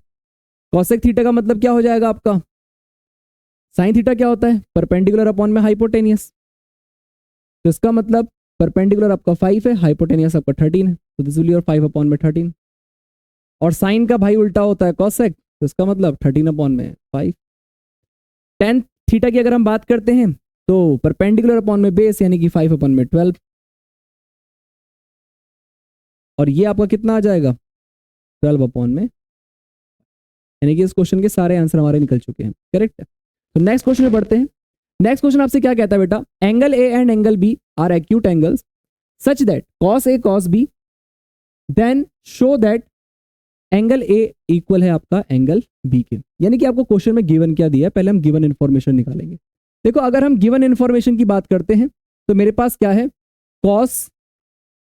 कॉसेक थीटा का मतलब क्या हो जाएगा आपका? साइन थीटा क्या होता है? परपेंडिकुलर अपॉन में हाइपोटेनियस, तो इसका मतलब परपेंडिकुलर आपका 5 है, हाइपोटेनियस आपका 13 है, तो this will be your 5 upon में 13। और साइन का भाई उल्टा होता है कॉसेक, तो इसका मतलब 13 अपॉन में 5। टेन थीटा की अगर हम बात करते हैं तो परपेंडिकुलर अपॉन में बेस, यानी कि 5 अपॉन में 12, और ये आपका कितना आ जाएगा? 12 अपॉन में, यानी कि इस क्वेश्चन के सारे आंसर हमारे निकल चुके हैं, करेक्ट है। तो नेक्स्ट क्वेश्चन में बढ़ते हैं। नेक्स्ट क्वेश्चन आपसे क्या कहता है बेटा? Angle A and angle B are acute angles such that cos A cos B, then show that angle A equal है आपका एंगल बी के। यानी कि आपको क्वेश्चन में गिवन क्या दिया है, पहले हम गिवन इन्फॉर्मेशन निकालेंगे। देखो अगर हम गिवन इन्फॉर्मेशन की बात करते हैं तो मेरे पास क्या है? कॉस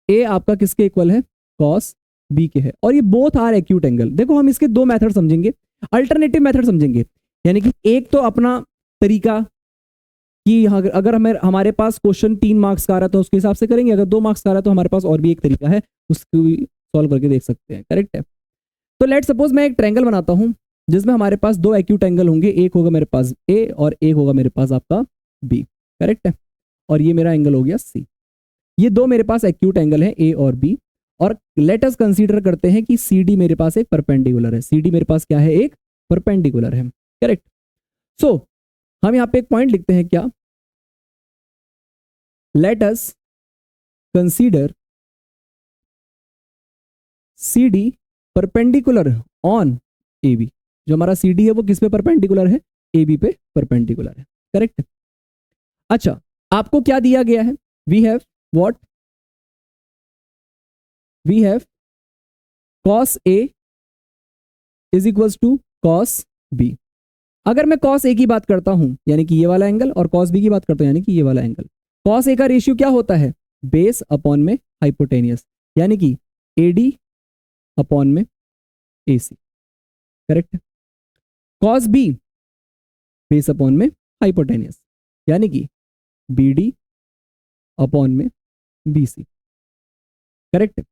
ए आपका किसके इक्वल है? कॉस बी के है, और ये बोथ आर एक्यूट एंगल। देखो हम इसके दो मेथड समझेंगे, अल्टरनेटिव मेथड समझेंगे। यानी कि एक तो अपना तरीका कि अगर हमारे पास क्वेश्चन 3 मार्क्स का आ रहा है तो उसके हिसाब से करेंगे, अगर 2 मार्क्स का आ रहा है तो हमारे पास और भी एक तरीका है, उसको भी सॉल्व करके देख सकते हैं, करेक्ट है। तो लेट सपोज मैं एक ट्रायंगल बनाता हूं जिसमें हमारे पास दो एक्यूट एंगल होंगे, एक होगा मेरे पास ए और एक होगा मेरे पास आपका बी, करेक्ट है। और ये मेरा एंगल हो गया सी। ये दो मेरे पास एक्यूट एंगल है ए और बी, और लेट अस कंसीडर करते हैं कि सी डी मेरे पास एक परपेंडिकुलर है। सी डी मेरे पास क्या है? एक परपेंडिकुलर है, करेक्ट। सो हम यहाँ पे एक पॉइंट लिखते हैं, क्या? Let us consider C D perpendicular on A B. जो हमारा सी डी है वो किस पे परपेंडिकुलर है? ए बी पे परपेंडिकुलर है, करेक्ट। अच्छा, आपको क्या दिया गया है? We have what? We have cos A is equals to cos B। अगर मैं cos A की बात करता हूं यानी कि ये वाला एंगल, और cos B की बात करता हूं यानी कि ये वाला एंगल, cos A का रेशियो क्या होता है? बेस अपॉन में हाइपोटेनियस, यानी कि AD अपॉन में AC, करेक्ट है। cos B बेस अपॉन में हाइपोटेनियस, यानी कि BD अपॉन में BC, करेक्ट है।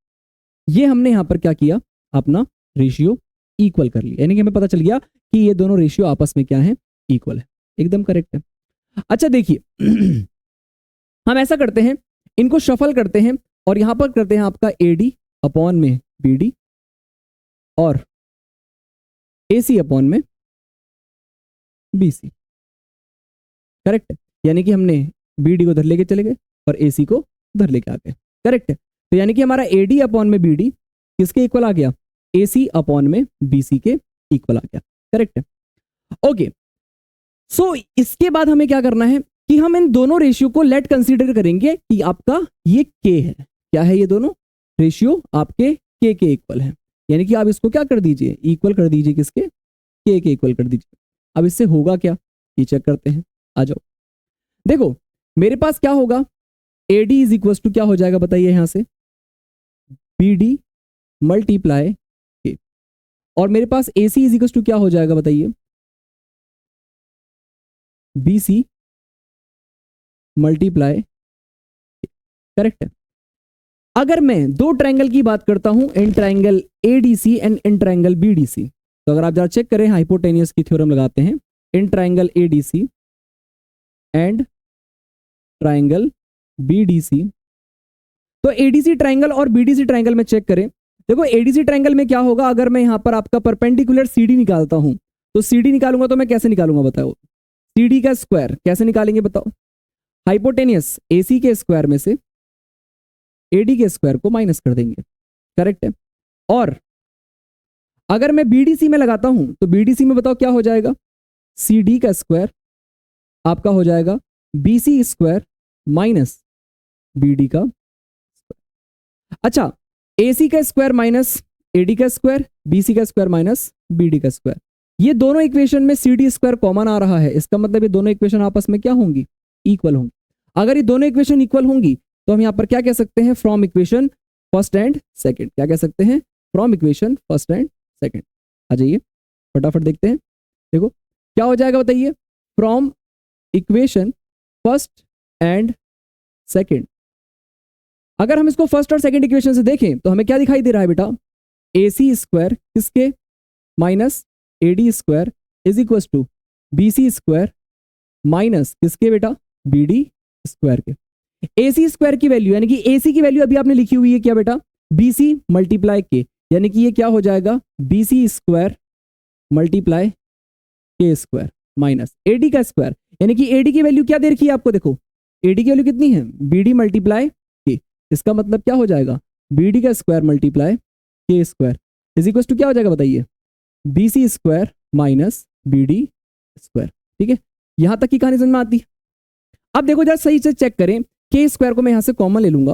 ये हमने यहां पर क्या किया? अपना रेशियो इक्वल कर लिया, यानी कि हमें पता चल गया कि ये दोनों रेशियो आपस में क्या है? इक्वल है, एकदम करेक्ट है। अच्छा देखिए हम ऐसा करते हैं, इनको शफल करते हैं और यहां पर करते हैं आपका AD अपॉन में BD और AC अपॉन में BC, करेक्ट है। यानी कि हमने BD को उधर लेके चले गए और AC को उधर लेके आ गए, करेक्ट है। तो यानी कि हमारा AD अपॉन में BD किसके इक्वल आ गया? AC अपॉन में BC के इक्वल आ गया, करेक्ट है। ओके, सो इसके बाद हमें क्या करना है कि हम इन दोनों रेशियो को लेट कंसीडर करेंगे कि आपका ये K है। क्या है? ये दोनों रेशियो आपके K के इक्वल है, यानी कि आप इसको क्या कर दीजिए? इक्वल कर दीजिए, किसके? K के इक्वल कर दीजिए। अब इससे होगा क्या, ये चेक करते हैं, आ जाओ। देखो मेरे पास क्या होगा, AD इज इक्वल टू क्या हो जाएगा बताइए यहां से, BD मल्टीप्लाई के, और मेरे पास AC इज इक्वल टू क्या हो जाएगा बताइए, BC मल्टीप्लाई, करेक्ट है। अगर मैं दो ट्रायंगल की बात करता हूं, in triangle ADC and in triangle BDC, तो अगर आप जरा चेक करें, हाइपोटेनियस की थ्योरम लगाते हैं, in triangle ADC and triangle BDC, तो ADC ट्रायंगल और BDC ट्रायंगल में चेक करें। देखो ADC ट्रायंगल में क्या होगा, अगर मैं यहां पर आपका परपेंडिकुलर CD निकालता हूं, तो CD निकालूंगा तो मैं कैसे निकालूंगा बताओ, CD का स्क्वायर कैसे निकालेंगे बताओ, हाइपोटेनियस AC के स्क्वायर में से AD के स्क्वायर को माइनस कर देंगे, करेक्ट है। और अगर मैं BDC में लगाता हूं, तो BDC में बताओ क्या हो जाएगा, CD का स्क्वायर आपका हो जाएगा BC स्क्वायर माइनस BD का। अच्छा, AC का स्क्वायर माइनस AD का स्क्वायर, BC का स्क्वायर माइनस BD का स्क्वायर, ये दोनों इक्वेशन में CD स्क्वायर कॉमन आ रहा है, इसका मतलब ये दोनों इक्वेशन आपस में क्या होंगी, इक्वल होंगी। अगर ये दोनों इक्वेशन इक्वल होंगी तो हम यहां पर क्या कह सकते हैं, from equation first and second, क्या कह सकते हैं, from equation first and second. आ जाइए फटाफट देखते हैं, देखो क्या हो जाएगा बताइए, from equation first and second. अगर हम इसको फर्स्ट और सेकंड इक्वेशन से देखें तो हमें क्या दिखाई दे रहा है बेटा, AC स्क्वायर किसके minus AD square is equal to BC square minus किसके बेटा, BD स्क्वायर के। AC स्क्वायर की वैल्यू यानी कि AC की वैल्यू अभी आपने लिखी हुई है क्या बेटा, BC मल्टीप्लाई के, यानी कि ये क्या हो जाएगा, BC स्क्वायर मल्टीप्लाई के स्क्वायर माइनस AD का स्क्वायर, यानी कि AD की वैल्यू क्या दे रखी है आपको, देखो AD की वैल्यू कितनी है, BD मल्टीप्लाई के, इसका मतलब क्या हो जाएगा, BD का स्क्वायर मल्टीप्लाई के स्क्वायर इज इक्वल टू क्या हो जाएगा बताइए, BC square minus BD square. ठीक है, यहां तक की कहानी समझ में आती है। अब देखो जरा सही से चेक करें, के स्क्वायर को मैं यहां से कॉमन ले लूंगा,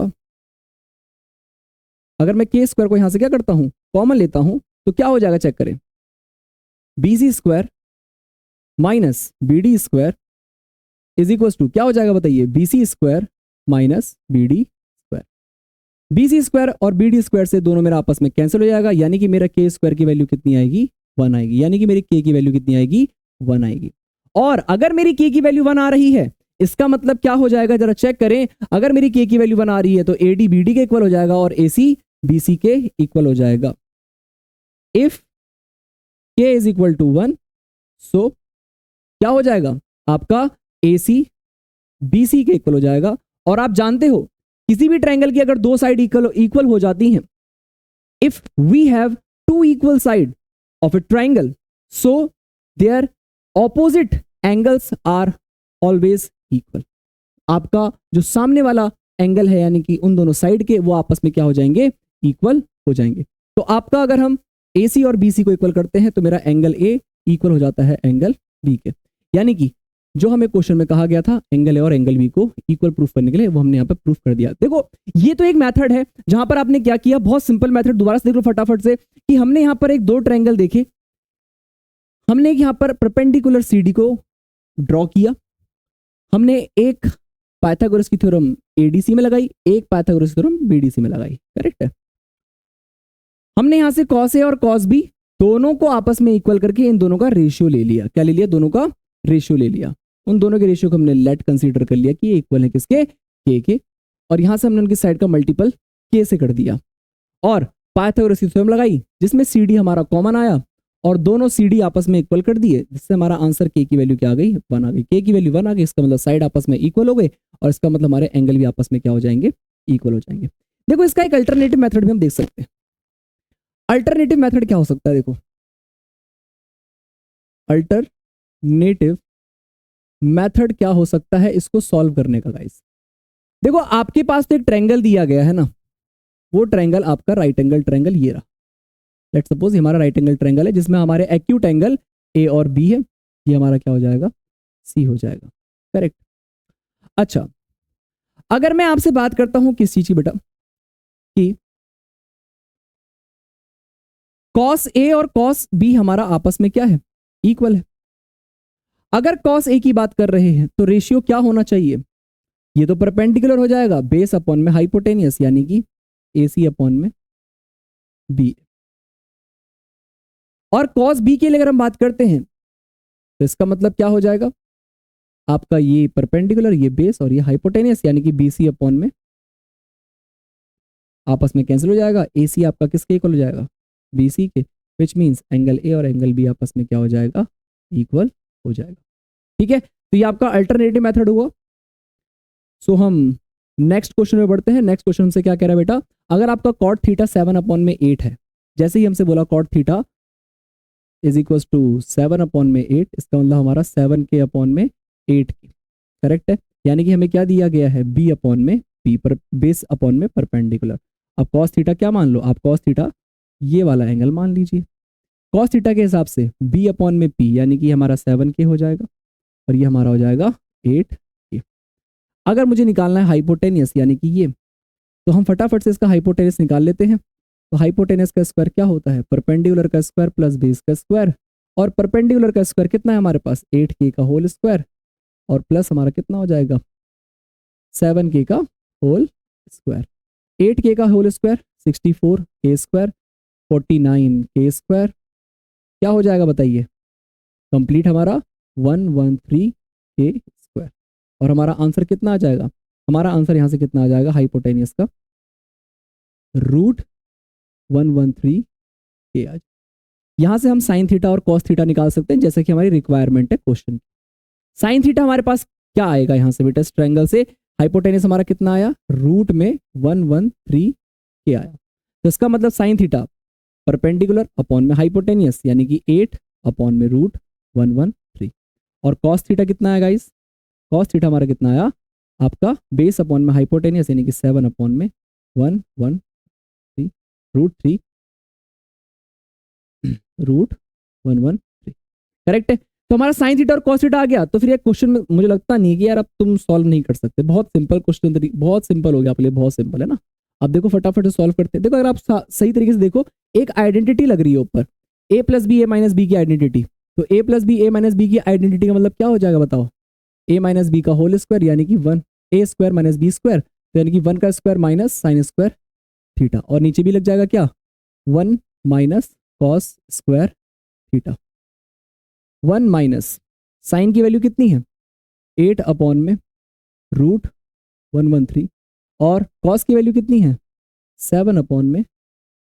अगर मैं के स्क्वायर को यहां से क्या करता हूं, कॉमन लेता हूं, तो क्या हो जाएगा चेक करें, BC square minus BD square is equal to क्या हो जाएगा बताइए, BC square minus BD square. BC square और BD स्क्वायर से दोनों मेरा आपस में कैंसिल हो जाएगा, यानी कि मेरा के स्क्वायर की वैल्यू कितनी आएगी, 1 आएगी, यानी कि मेरी के की वैल्यू कितनी आएगी, 1 आएगी। और अगर मेरी के की वैल्यू 1 आ रही है, इसका मतलब क्या हो जाएगा जरा चेक करें, अगर मेरी के की वैल्यू 1 आ रही है तो AD BD के इक्वल हो जाएगा और AC BC के इक्वल हो जाएगा। If k is equal to 1, so क्या हो जाएगा आपका AC BC के इक्वल हो जाएगा। और आप जानते हो किसी भी ट्रायंगल की अगर दो साइड इक्वल हो जाती हैं, if we have two equal side of a triangle, so their opposite angles are always equal. आपका जो सामने वाला एंगल है यानी कि उन दोनों साइड के, वो आपस में क्या हो जाएंगे, इक्वल हो जाएंगे। तो आपका अगर हम AC और BC को इक्वल करते हैं तो मेरा एंगल A इक्वल हो जाता है एंगल B के, यानी कि जो हमें क्वेश्चन में कहा गया था एंगल A और एंगल B को इक्वल प्रूफ करने के लिए, वो हमने यहाँ पे प्रूफ कर दिया। देखो ये तो एक मेथड है जहां पर आपने क्या किया, बहुत सिंपल मेथड, दोबारा से देख लो फटाफट से, कि हमने यहाँ पर एक दो ट्रायंगल देखे, हमने यहाँ पर परपेंडिकुलर CD को ड्रॉ किया, हमने एक पाइथागोरस की थ्योरम ADC में लगाई, एक पाइथागोरस की थ्योरम BDC में लगाई, करेक्ट है। हमने यहां से cos A और cos B दोनों को आपस में इक्वल करके इन दोनों का रेशियो ले लिया, क्या ले लिया, दोनों का रेशियो ले लिया, उन दोनों के रेशियो को हमने लेट कंसीडर कर लिया कि ये इक्वल है किसके, k के, और यहां से हमने उनकी साइड का मल्टीपल k से कर दिया, और पाइथागोरस की थ्योरम लगाई जिसमें CD हमारा कॉमन आया और दोनों CD आपस में इक्वल कर दिए, जिससे हमारा आंसर k की वैल्यू क्या आ गई, 1 आ गई। k की वैल्यू 1 आ गई, इसका मतलब साइड आपस में इक्वल हो गए और इसका मतलब हमारे एंगल भी आपस में क्या हो जाएंगे, इक्वल हो जाएंगे। देखो इसका एक अल्टरनेटिव मेथड भी हम देख सकते हैं। अल्टरनेटिव मेथड क्या हो सकता है, देखो अल्टरनेटिव मेथड क्या हो सकता है इसको सॉल्व करने का गाइस। देखो आपके पास तो एक ट्रायंगल दिया गया है ना, वो ट्रायंगल आपका राइट एंगल ट्रायंगल ये रहा, लेट्स सपोज हमारा राइट एंगल ट्रायंगल है जिसमें हमारे एक्यूट एंगल A और B है, ये हमारा क्या हो जाएगा, C हो जाएगा, करेक्ट। अच्छा अगर मैं आपसे बात करता हूं किस चीज की बेटा, कि cos A और cos B हमारा आपस में क्या है, इक्वल है। अगर cos A की बात कर रहे हैं तो रेशियो क्या होना चाहिए, ये तो परपेंडिकुलर हो जाएगा, बेस अपॉन में हाइपोटेनियस यानी कि AC अपॉन में बी। और कॉस बी के लिए अगर हम बात करते हैं तो इसका मतलब क्या हो जाएगा, आपका ये परपेंडिकुलर, ये बेस और ये हाइपोटेनियस यानी कि BC अपॉन में आपस में कैंसिल हो जाएगा। AC आपका किसके इक्वल हो जाएगा, BC के, विच मीन्स एंगल A और एंगल B आपस में क्या हो जाएगा, इक्वल हो जाएगा। ठीक है, तो ये आपका अल्टरनेटिव मेथड हुआ। सो हम नेक्स्ट क्वेश्चन में बढ़ते हैं। नेक्स्ट क्वेश्चन से क्या कह रहा है बेटा, अगर आपका कॉट थीटा 7 अपॉन में 8 है, जैसे ही हमसे बोला cot theta is equal to 7 upon में 8, इसका मतलब हमारा 7 के अपॉन में 8 की, करेक्ट है। यानी कि हमें क्या दिया गया है, बी अपॉन में पी, पर बेस अपॉन में परपेंडिकुलर। अब कॉस थीटा क्या मान लो, आप कॉस थीटा ये वाला एंगल मान लीजिए। कॉस थीटा के हिसाब से बी अपॉन में पी यानी कि हमारा 7 के हो जाएगा और ये हमारा हो जाएगा 8 के। अगर मुझे निकालना है हाइपोटेनियस यानी कि ये, तो हम फटाफट से इसका हाइपोटेनियस निकाल लेते हैं। तो हाइपोटेनियस का स्क्वायर क्या होता है, परपेंडिकुलर का स्क्वायर प्लस बेस का स्क्वायर, और परपेंडिकुलर का स्क्वायर कितना है हमारे पास, 8k का होल स्क्वायर, और प्लस हमारा कितना हो जाएगा, 7k का होल स्क्वायर। 8k का whole square 64k square, 49k square, क्या हो जाएगा बताइए, कंप्लीट हमारा 113k स्क्वायर। और हमारा आंसर कितना आ जाएगा, हमारा आंसर यहाँ से कितना आ जाएगा हाइपोटेनियस का, रूट 113k आ। यहाँ से हम साइन थीटा और कॉस थीटा निकाल सकते हैं जैसे कि हमारी रिक्वायरमेंट है क्वेश्चन। साइन थीटा हमारे पास क्या आएगा यहाँ से बेटा, इस ट्रायंगल से हाइपोटेनियस हमारा कितना आया, रूट में 113k आया। तो इसका मतलब साइन थीटा परपेंडिकुलर अपॉन में हाइपोटेनियस यानी कि 8 अपॉन में रूट 113। और कॉस थीटा कितना आया गाइस, कॉस थीटा हमारा कितना आया, आपका बेस अपॉन में हाइपोटेनियस यानी कि 7 अपॉन में 113 रूट 113, करेक्ट है। तो हमारा साइन थीटा और कॉस थीटा आ गया। तो फिर ये क्वेश्चन में मुझे लगता नहीं कि यार अब तुम सॉल्व नहीं कर सकते, बहुत सिंपल क्वेश्चन, बहुत सिंपल हो गया आपके लिए, बहुत सिंपल है ना। अब देखो फटाफट से सॉल्व करते हैं। देखो अगर आप सही तरीके से देखो, एक आइडेंटिटी लग रही है ऊपर, a plus B A minus B की आइडेंटिटी। तो a plus B A minus B की आइडेंटिटी का मतलब क्या हो जाएगा बताओ, a माइनस बी का होल स्क्वायर यानी कि 1, a square minus B square, तो यानी कि 1 का square minus sine square theta, और नीचे भी लग जाएगा क्या, 1 minus cos square theta. 1 minus sine की वैल्यू कितनी है, 8 अपॉन में रूट 113, और कॉस की वैल्यू कितनी है, 7 अपॉन में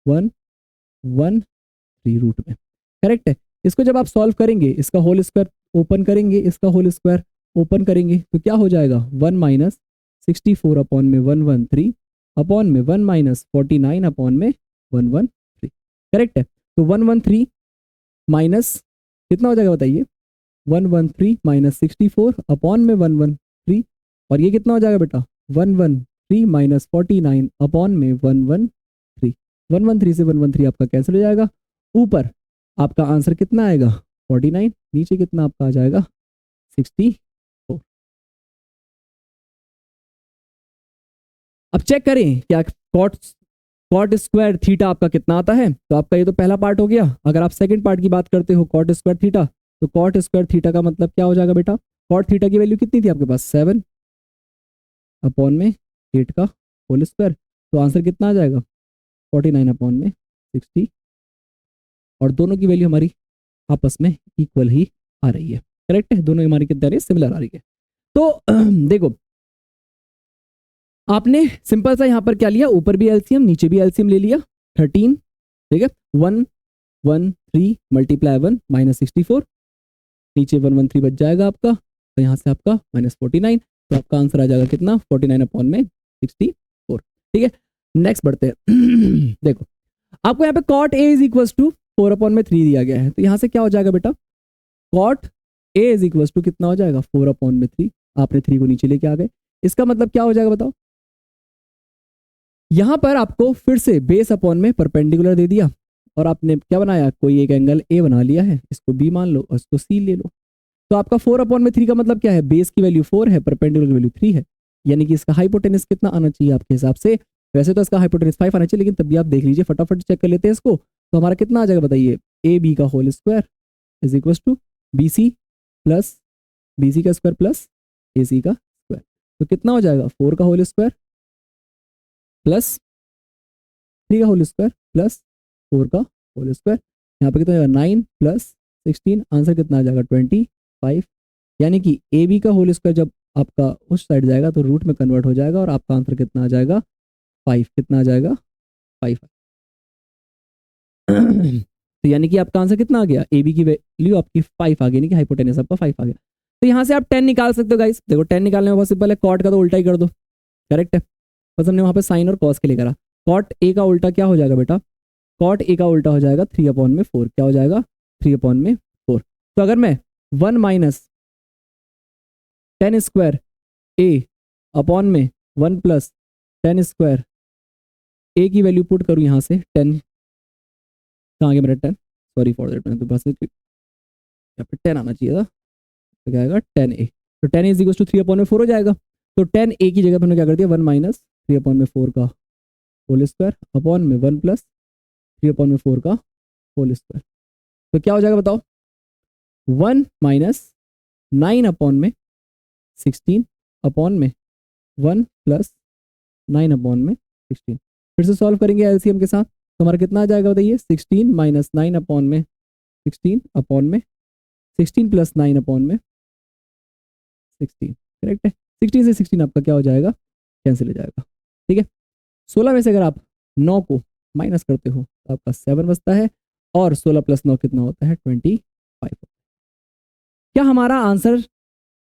113 रूट में, करेक्ट है। इसको जब आप सॉल्व करेंगे, इसका होल स्क्वायर ओपन करेंगे, इसका होल स्क्वायर ओपन करेंगे, तो क्या हो जाएगा, 1 माइनस 64 अपॉन में 113 अपॉन में 1 माइनस 49 अपॉन में 113, करेक्ट है। तो 113 माइनस कितना हो जाएगा बताइए, 113 माइनस 64 अपॉन में 113, और ये कितना हो जाएगा बेटा, 113 माइनस 49 अपॉन में 113, 113 से 113 आपका कैंसिल हो जाएगा। ऊपर आपका आंसर कितना आएगा 49, नीचे कितना आपका आ जाएगा 64। अब चेक करें क्या कॉट स्क्वायर थीटा आपका कितना आता है। तो आपका ये तो पहला पार्ट हो गया। अगर आप सेकंड पार्ट की बात करते हो कॉट स्क्वायर थीटा, तो कॉट स्क्वायर थीटा का मतलब क्या हो जाएगा बेटा, कॉट थीटा की वैल्यू कितनी थी आपके पास, 7 अपॉन में 8 का होल स्क्वायर, तो आंसर कितना आ जाएगा 49 अपॉन में 60, और दोनों की वैल्यू हमारी आपस में इक्वल ही आ रही है, करेक्ट है, दोनों हमारी कितनी आ रही है, सिमिलर आ रही है। तो देखो आपने सिंपल सा यहाँ पर क्या लिया, ऊपर भी एलसीएम नीचे भी एलसीएम ले लिया, 13, ठीक है, 113 मल्टीप्लाई 1 माइनस 64, नीचे 113 बच जाएगा आपका, तो यहाँ से आपका माइनस 49, तो आपका आंसर आ जाएगा कितना 49 अपॉन में 64, ठीक है। नेक्स्ट बढ़ते हैं। देखो आपको यहाँ पे cot A is equal to 4 upon में 3 दिया गया है, तो यहाँ से क्या हो जाएगा बेटा, cot A is equal to कितना हो जाएगा 4 अपॉन में 3, आपने 3 को नीचे लेके आ गए, इसका मतलब क्या हो जाएगा बताओ, यहां पर आपको फिर से बेस अपॉन में परपेंडिकुलर दे दिया, और आपने क्या बनाया, कोई एक एंगल ए बना लिया है, इसको बी मान लो और इसको सी ले लो। तो आपका 4 अपॉन में 3 का मतलब क्या है, बेस की वैल्यू 4 है, परपेंडिकुलर की वैल्यू 3 है, यानी कि इसका हाइपोटेनस कितना आना चाहिए आपके हिसाब से, वैसे तो इसका हाइपोटेनस 5 आना चाहिए, लेकिन तब भी आप देख लीजिए, फटाफट चेक कर लेते हैं इसको। तो हमारा कितना आ जाएगा बताइए, ए बी का whole square is equal to B C का स्क्वायर प्लस ए सी का स्क्वायर, तो कितना हो जाएगा 4 का होल स्क्वायर प्लस 3 का होल स्क्वायर प्लस 4 का होल स्क्वायर। यहाँ पे कितना हो जाएगा 9 प्लस 16, आंसर कितना आ जाएगा 25। यानी कि ए बी का होल स्क्वायर जब आपका उस साइड जाएगा तो रूट में कन्वर्ट हो जाएगा और आपका आंसर कितना आ जाएगा 5। कितना आ जाएगा 5। तो यानी कि आपका आंसर कितना आ गया, ए बी की वैल्यू आपकी 5 आ गई, यानी कि हाइपोटेनस आपका 5 आ गया। तो यहाँ से आप 10 निकाल सकते हो गाइस। देखो 10 निकालने में बहुत सिंपल है, कॉट का तो उल्टा ही कर दो, करेक्ट है। बस हमने वहाँ पे साइन और कॉस के लिए करा। कॉट ए का उल्टा क्या हो जाएगा बेटा, कॉट ए का उल्टा हो जाएगा 3/4। क्या हो जाएगा 3/4। तो अगर मैं 1 माइनस 10 स्क्वायर ए अपॉन में 1 प्लस 10 स्क्वायर ए की वैल्यू पुट करूँ यहाँ से 10, कहाँ गया मेरा 10, सॉरी फॉर दैट, मैंने तो बस यहाँ पे 10 आना चाहिए था। तो क्या आएगा 10a। तो 10a इज इक्वल टू 3/4 हो जाएगा। तो 10a की जगह पर हमने क्या कर दिया 1 माइनस 3/4 का होल स्क्वायर अपॉन में 1 प्लस 3/4 का होल स्क्वायर। तो क्या हो जाएगा बताओ, 1 माइनस 9/16 अपॉन में 1 प्लस 9/16। फिर से सॉल्व करेंगे एलसीएम के साथ, तो हमारा कितना आ जाएगा बताइए, 16 माइनस 9/16 अपॉन में 16 प्लस 9/16, करेक्ट है। 16 से 16 आपका क्या हो जाएगा, कैंसिल हो जाएगा, ठीक है। 16 में से अगर आप 9 को माइनस करते हो तो आपका 7 बचता है, और 16 प्लस 9 कितना होता है 25। क्या हमारा आंसर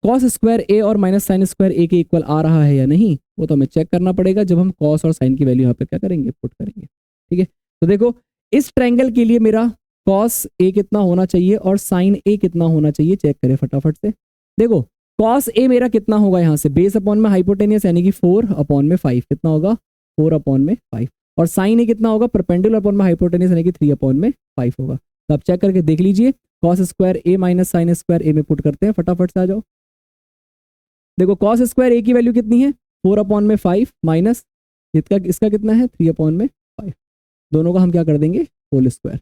कॉस स्क्वायर ए और माइनस साइन स्क्वायर ए के इक्वल आ रहा है या नहीं, वो तो हमें चेक करना पड़ेगा जब हम कॉस और साइन की वैल्यू यहाँ पे क्या करेंगे, पुट करेंगे, ठीक है। तो देखो इस ट्रायंगल के लिए मेरा कॉस ए कितना होना चाहिए और साइन ए कितना होना चाहिए, चेक करें फटाफट से। देखो कॉस ए मेरा कितना होगा, यहाँ से बेस अपॉन में हाइपोटेनियस यानी कि 4/5, कितना होगा 4/5, और साइन ए कितना होगा परपेंडिकुलर अपॉन में हाइपोटेनियस यानी कि 3/5 होगा। तो आप चेक करके देख लीजिए, कॉस स्क्वायर ए माइनस साइन स्क्वायर ए में पुट करते हैं, फटाफट से आ जाओ। देखो कॉस स्क्वायर ए की वैल्यू कितनी है 4/5 माइनस इसका कितना है 3/5, दोनों का हम क्या कर देंगे होल स्क्वायर।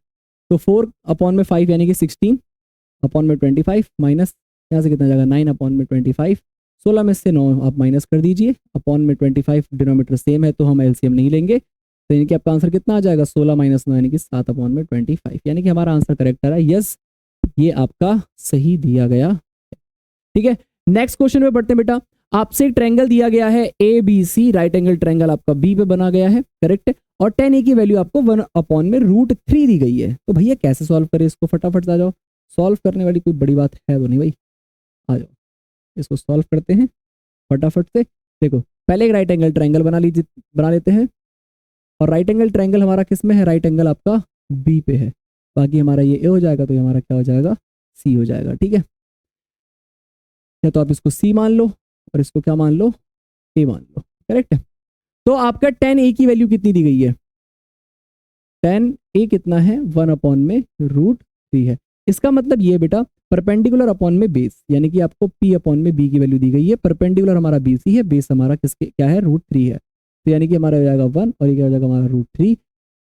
तो 4/5 यानी कि 16/25 माइनस यहाँ से कितना जाएगा 9/25। 16 में से 9 आप माइनस कर दीजिए, अपॉन में 25 डिनोमीटर सेम है तो हम एलसीएम नहीं लेंगे। तो यानी कि आपका आंसर कितना आ जाएगा 16 माइनस 9 यानी कि 7/25, यानी कि हमारा आंसर करेक्ट आ रहा है। यस, ये आपका सही दिया गया, ठीक है। नेक्स्ट क्वेश्चन पे बढ़ते हैं बेटा। आपसे ट्रायंगल दिया गया है A B C, right angle triangle आपका बी पे बना गया है, करेक्ट है। और 10a की वैल्यू आपको 1/√3 दी गई है। तो भैया कैसे सॉल्व करें इसको, फटाफट से आ जाओ। सॉल्व करने वाली कोई बड़ी बात है तो नहीं भाई, आ जाओ इसको सॉल्व करते हैं फटाफट से। देखो पहले एक राइट एंगल ट्रायंगल बना लेते हैं, और राइट एंगल ट्रायंगल हमारा किस में है, राइट एंगल आपका बी पे है। बाकी हमारा ये ए हो जाएगा तो ये हमारा क्या हो जाएगा सी हो जाएगा, ठीक है। या तो आप इसको सी मान लो और इसको क्या मान लो ए मान लो, करेक्ट है। तो आपका 10a की वैल्यू कितनी दी गई है, 10a कितना है 1/√3 है। इसका मतलब ये बेटा परपेंडिकुलर अपॉन में बेस, यानी कि आपको p/b की वैल्यू दी गई है। परपेंडिकुलर हमारा bc है, बेस हमारा किसके क्या है √3 है। तो यानी कि हमारा हो जाएगा 1 और ये क्या हो जाएगा हमारा √3।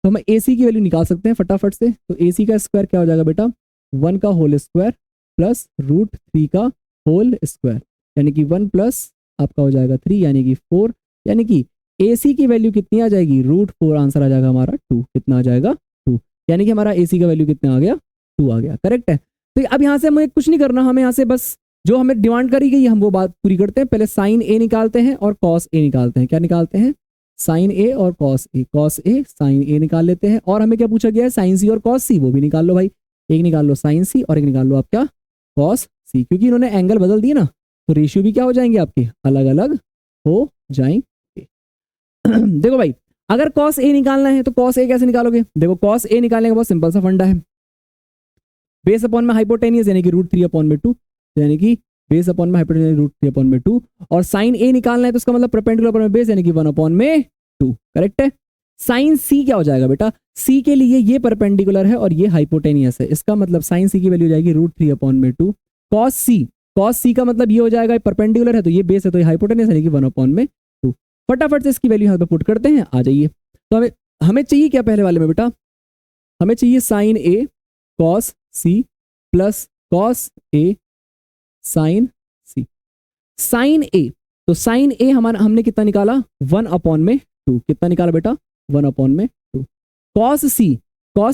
तो हम ac की वैल्यू निकाल सकते हैं फटाफट से। तो ac का स्क्वायर क्या हो जाएगा बेटा 1 का होल स्क्वायर प्लस √3 का होल स्क्वायर, यानी कि 1 प्लस आपका हो जाएगा 3 यानी कि 4, यानी कि AC की वैल्यू कितनी आ जाएगी √4, आंसर आ जाएगा हमारा 2। कितना आ जाएगा 2, यानी कि हमारा AC का वैल्यू कितना आ गया 2 आ गया, करेक्ट है। तो अब यहाँ से हमें कुछ नहीं करना, हमें यहाँ से बस जो हमें डिमांड करी गई हम वो बात पूरी करते हैं। पहले साइन ए निकालते हैं और कॉस ए निकालते हैं। क्या निकालते हैं साइन ए और cos A, cos A sign ए निकाल लेते हैं। और हमें क्या पूछा गया है साइन सी और कॉस सी, वो भी निकाल लो भाई। एक निकाल लो साइन सी और एक निकाल लो आप क्या कॉस सी, क्योंकि इन्होंने एंगल बदल दिए ना तो रेशियो भी क्या हो जाएंगे आपके अलग अलग हो जाएंगे। देखो भाई अगर cos a निकालना है तो cos a कैसे निकालोगे, देखो cos a निकालने का बहुत सिंपल सा फंडा है, बेस अपॉन में हाइपोटेनियस यानी कि √3/2, यानी कि बेस अपॉन में हाइपोटेनियस √3/2, और साइन a निकालना है तो इसका मतलब परपेंडिकुलर अपॉन में बेस यानी कि 1/2, करेक्ट है। साइन c क्या हो जाएगा बेटा, c के लिए ये परपेंडिकुलर है और ये हाइपोटेनियस है, इसका मतलब साइन c की वैल्यू हो जाएगी √3/2। cos c का मतलब ये हो जाएगा परपेंडिकुलर है तो ये बेस है तो ये हाइपोटेनियस यानी कि 1/2। फटाफट से इसकी वैल्यू यहाँ पे पुट करते हैं, आ जाइए। तो हमें चाहिए क्या पहले वाले में बेटा, हमें चाहिए sign A cos C plus cos A sign C. Sign ए तो साइन ए हमारा हमने कितना निकाला 1/2, कितना निकाला बेटा 1/2। कॉस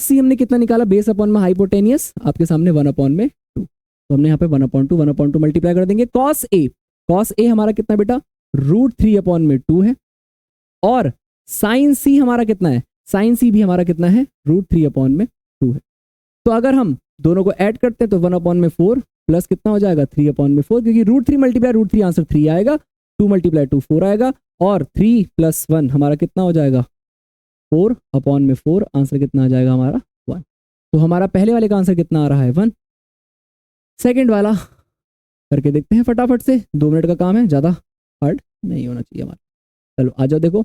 सी हमने कितना निकाला बेस अपॉन में हाइपोटेनियस आपके सामने 1/2, तो हमने यहाँ पे 1/2 मल्टीप्लाई कर देंगे। कॉस ए हमारा कितना बेटा √3/2 है, और साइन सी हमारा कितना है, साइन सी भी हमारा कितना है √3/2 है। तो अगर हम दोनों को ऐड करते हैं तो 1/4 प्लस कितना हो जाएगा 3/4, क्योंकि √3 मल्टीप्लाई √3 आंसर 3 आएगा, 2 × 2 4 आएगा, और 3 + 1 हमारा कितना हो जाएगा 4/4, आंसर कितना आ जाएगा हमारा 1। तो हमारा पहले वाले का आंसर कितना आ रहा है 1। सेकेंड वाला करके देखते हैं फटाफट से, 2 मिनट का काम है, ज़्यादा हार्ड नहीं होना चाहिए हमारा। चलो आ जाओ देखो।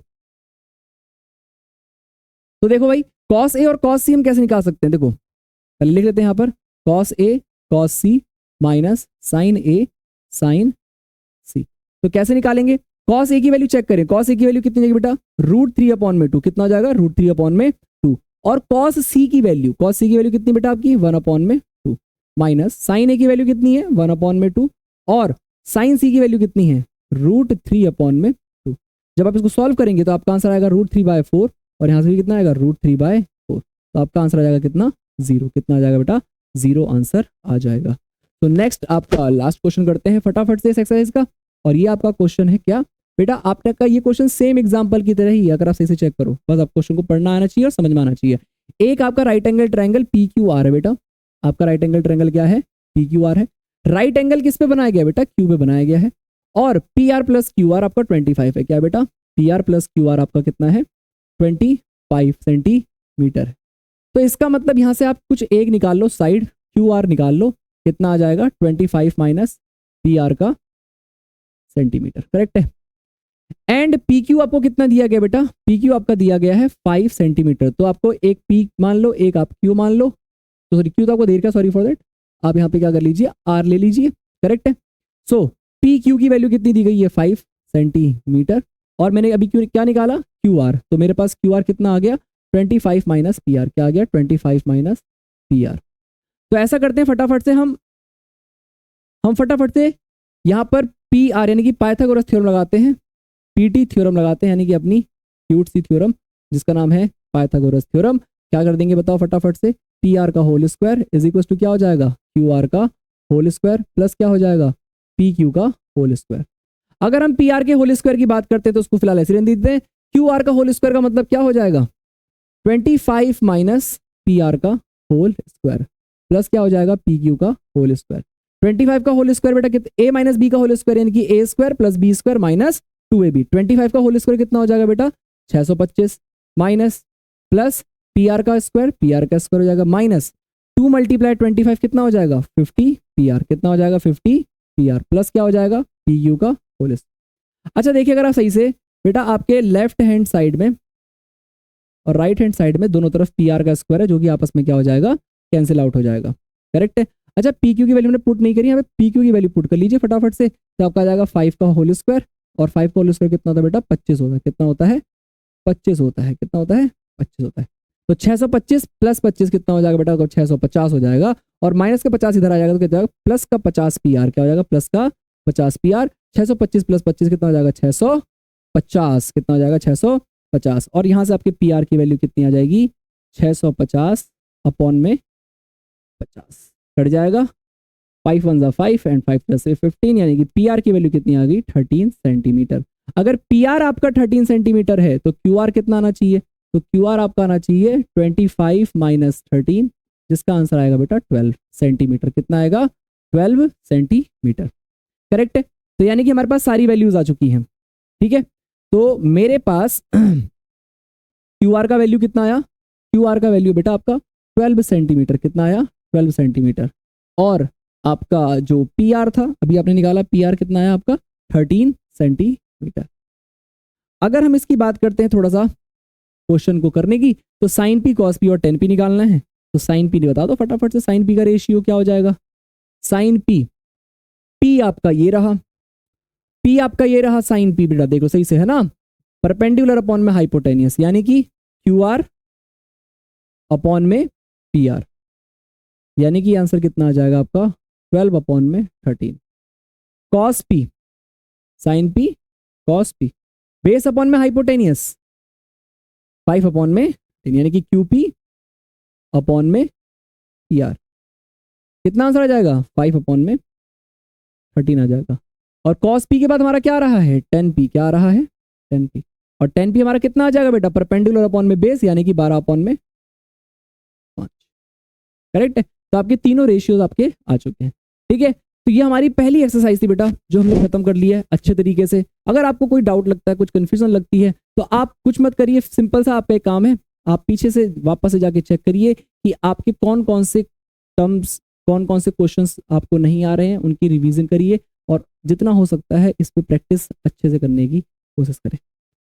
तो देखो भाई कॉस ए और कॉस सी हम कैसे निकाल सकते हैं, देखो पहले लिख लेते हैं यहाँ पर cos A cos C minus sign A sign सी। तो कैसे निकालेंगे, कॉस ए की वैल्यू चेक करें, कॉस ए की वैल्यू कितनी जाएगी बेटा √3/2, कितना हो जाएगा √3/2, और कॉस सी की वैल्यू कितनी बेटा आपकी 1/2, माइनस साइन ए की वैल्यू कितनी है 1/2, और साइन सी की वैल्यू कितनी है √3/2। जब आप इसको सॉल्व करेंगे तो आपका आंसर आएगा √3/4, और यहाँ से भी कितना आएगा √3/4, तो आपका आंसर आ जाएगा कितना 0, कितना आ जाएगा बेटा 0 आंसर आ जाएगा। तो नेक्स्ट आपका लास्ट क्वेश्चन करते हैं फटाफट से इस एक्सरसाइज का, और ये आपका क्वेश्चन है क्या बेटा, आपने का ये क्वेश्चन सेम एग्जांपल की तरह ही, अगर आप सही से चेक करो, बस आप क्वेश्चन को पढ़ना आना चाहिए और समझ में आना चाहिए। एक आपका राइट एंगल ट्रायंगल PQR है बेटा, आपका राइट एंगल ट्रायंगल क्या है PQR है। राइट एंगल किस पे बनाया गया बेटा Q पे बनाया गया है, और PR + QR आपका 25 है, क्या बेटा PR + QR आपका कितना है 25 सेंटीमीटर है। तो इसका मतलब यहाँ से आप कुछ एक निकाल लो, साइड QR निकाल लो, कितना आ जाएगा 25 - PR का सेंटीमीटर, करेक्ट है। एंड PQ आपको कितना दिया गया बेटा, PQ आपका दिया गया है 5 सेंटीमीटर, तो आपको एक P मान लो, एक आप Q मान लो, तो सॉरी Q तो आपको देर का, सॉरी फॉर दैट, आप यहाँ पे क्या कर लीजिए R ले लीजिए, करेक्ट है। सो PQ की वैल्यू कितनी दी गई है 5 सेंटीमीटर, और मैंने अभी क्या निकाला QR, तो मेरे पास QR कितना आ गया 25 - PR, क्या आ गया 25 - PR। तो ऐसा करते हैं फटाफट से हम फटाफट से यहाँ पर PR यानी कि पाइथागोरस थ्योरम लगाते हैं, PT थ्योरम लगाते हैं, यानी कि अपनी क्यूट सी थ्योरम जिसका नाम है पाइथागोरस थ्योरम। क्या कर देंगे बताओ फटाफट से, PR का whole square is equal to क्या हो जाएगा QR का होल स्क्वायर प्लस क्या हो जाएगा PQ का होल स्क्वायर। अगर हम PR के होल स्क्वायर की बात करते हैं तो उसको फिलहाल ऐसे रहने देते हैं, QR का होल स्क्वायर का मतलब क्या हो जाएगा 25 - PR का होल स्क्वायर प्लस क्या हो जाएगा PQ का होल स्क्वायर। 25 का होल स्क्वायर बेटा कितना A - B का होल स्क्वायर, यानी कि A² + B² - 2AB। 25 का होल स्क्वायर कितना हो जाएगा बेटा 625, माइनस प्लस PR का स्क्वायर हो जाएगा, माइनस 2 × 25 कितना हो जाएगा 50 PR, कितना हो जाएगा 50 PR, प्लस क्या हो जाएगा PQ का होल स्क्वायर। अच्छा देखिए अगर आप सही से बेटा, आपके लेफ्ट हैंड साइड में और राइट हैंड साइड में दोनों तरफ PR का स्क्वायर है, जो कि आपस में क्या हो जाएगा कैंसिल आउट हो जाएगा, करेक्ट है। अच्छा PQ की वैल्यू हमने पुट नहीं करी, यहाँ पे PQ की वैल्यू पुट कर लीजिए फटाफट से, तो आपका आ जाएगा 5 का होल स्क्वायर, और 5 का होल स्क्वायर कितना होता है बेटा 25 होता है, कितना होता है 25 होता है, कितना होता है 25 होता है। तो 625 + 25 कितना हो जाएगा बेटा 650 हो जाएगा, और माइनस का 50 इधर आ जाएगा तो कितना जाएगा प्लस का 50 PR, क्या हो जाएगा प्लस का 50 PR। 625 + 25 कितना हो जाएगा 650, कितना हो जाएगा 650, और यहाँ से आपके PR की वैल्यू कितनी आ जाएगी 650/50 कट जाएगा, 5 × 1 = 5 एंड 5 + 15, यानी कि PR की वैल्यू कितनी आ गई 13 सेंटीमीटर। अगर PR आपका 13 सेंटीमीटर है तो QR कितना आना चाहिए, तो QR आपका आना चाहिए 25 - 13, जिसका आंसर आएगा बेटा 12 सेंटीमीटर, कितना आएगा 12 सेंटीमीटर, करेक्ट है। तो यानी कि हमारे पास सारी वैल्यूज आ चुकी हैं, ठीक है। तो मेरे पास QR का वैल्यू कितना आया, QR का वैल्यू बेटा आपका 12 सेंटीमीटर, कितना आया 12 सेंटीमीटर, और आपका जो PR था अभी आपने निकाला, PR कितना आया आपका 13 सेंटीमीटर। अगर हम इसकी बात करते हैं थोड़ा सा क्वेश्चन को करने की, तो साइन P cos P और tan P निकालना है, तो साइन P बता दो फटाफट से, साइन P का रेशियो क्या हो जाएगा, साइन P आपका ये रहा, P आपका ये रहा साइन P बेटा, देखो सही से है ना, परपेंडिकुलर अपॉन में हाइपोटेनियस, यानी कि QR अपॉन में PR, यानी कि आंसर कितना आ जाएगा आपका 12/13। cos P sine P cos P base upon में हाइपोटेनियस 5 अपॉन में 10 यानी कि QP अपॉन में PR। कितना आंसर आ जाएगा 5 अपॉन में 13 आ जाएगा। और कॉस पी के बाद हमारा क्या आ रहा है 10P, क्या आ रहा है 10P, और 10P हमारा कितना आ जाएगा बेटा परपेंडिकुलर अपॉन में बेस यानी कि 12 अपॉन में 5। करेक्ट है। तो आपके तीनों रेशियोज आपके आ चुके हैं। ठीक है, तो ये हमारी पहली एक्सरसाइज थी बेटा जो हमने खत्म कर लिया है अच्छे तरीके से। अगर आपको कोई डाउट लगता है, कुछ कंफ्यूजन लगती है, तो आप कुछ मत करिए, सिंपल सा आपका एक काम है, आप पीछे से वापस से जाके चेक करिए कि आपके कौन कौन से टर्म्स, कौन कौन से क्वेश्चंस आपको नहीं आ रहे हैं, उनकी रिवीजन करिए और जितना हो सकता है इस पे प्रैक्टिस अच्छे से करने की कोशिश करें।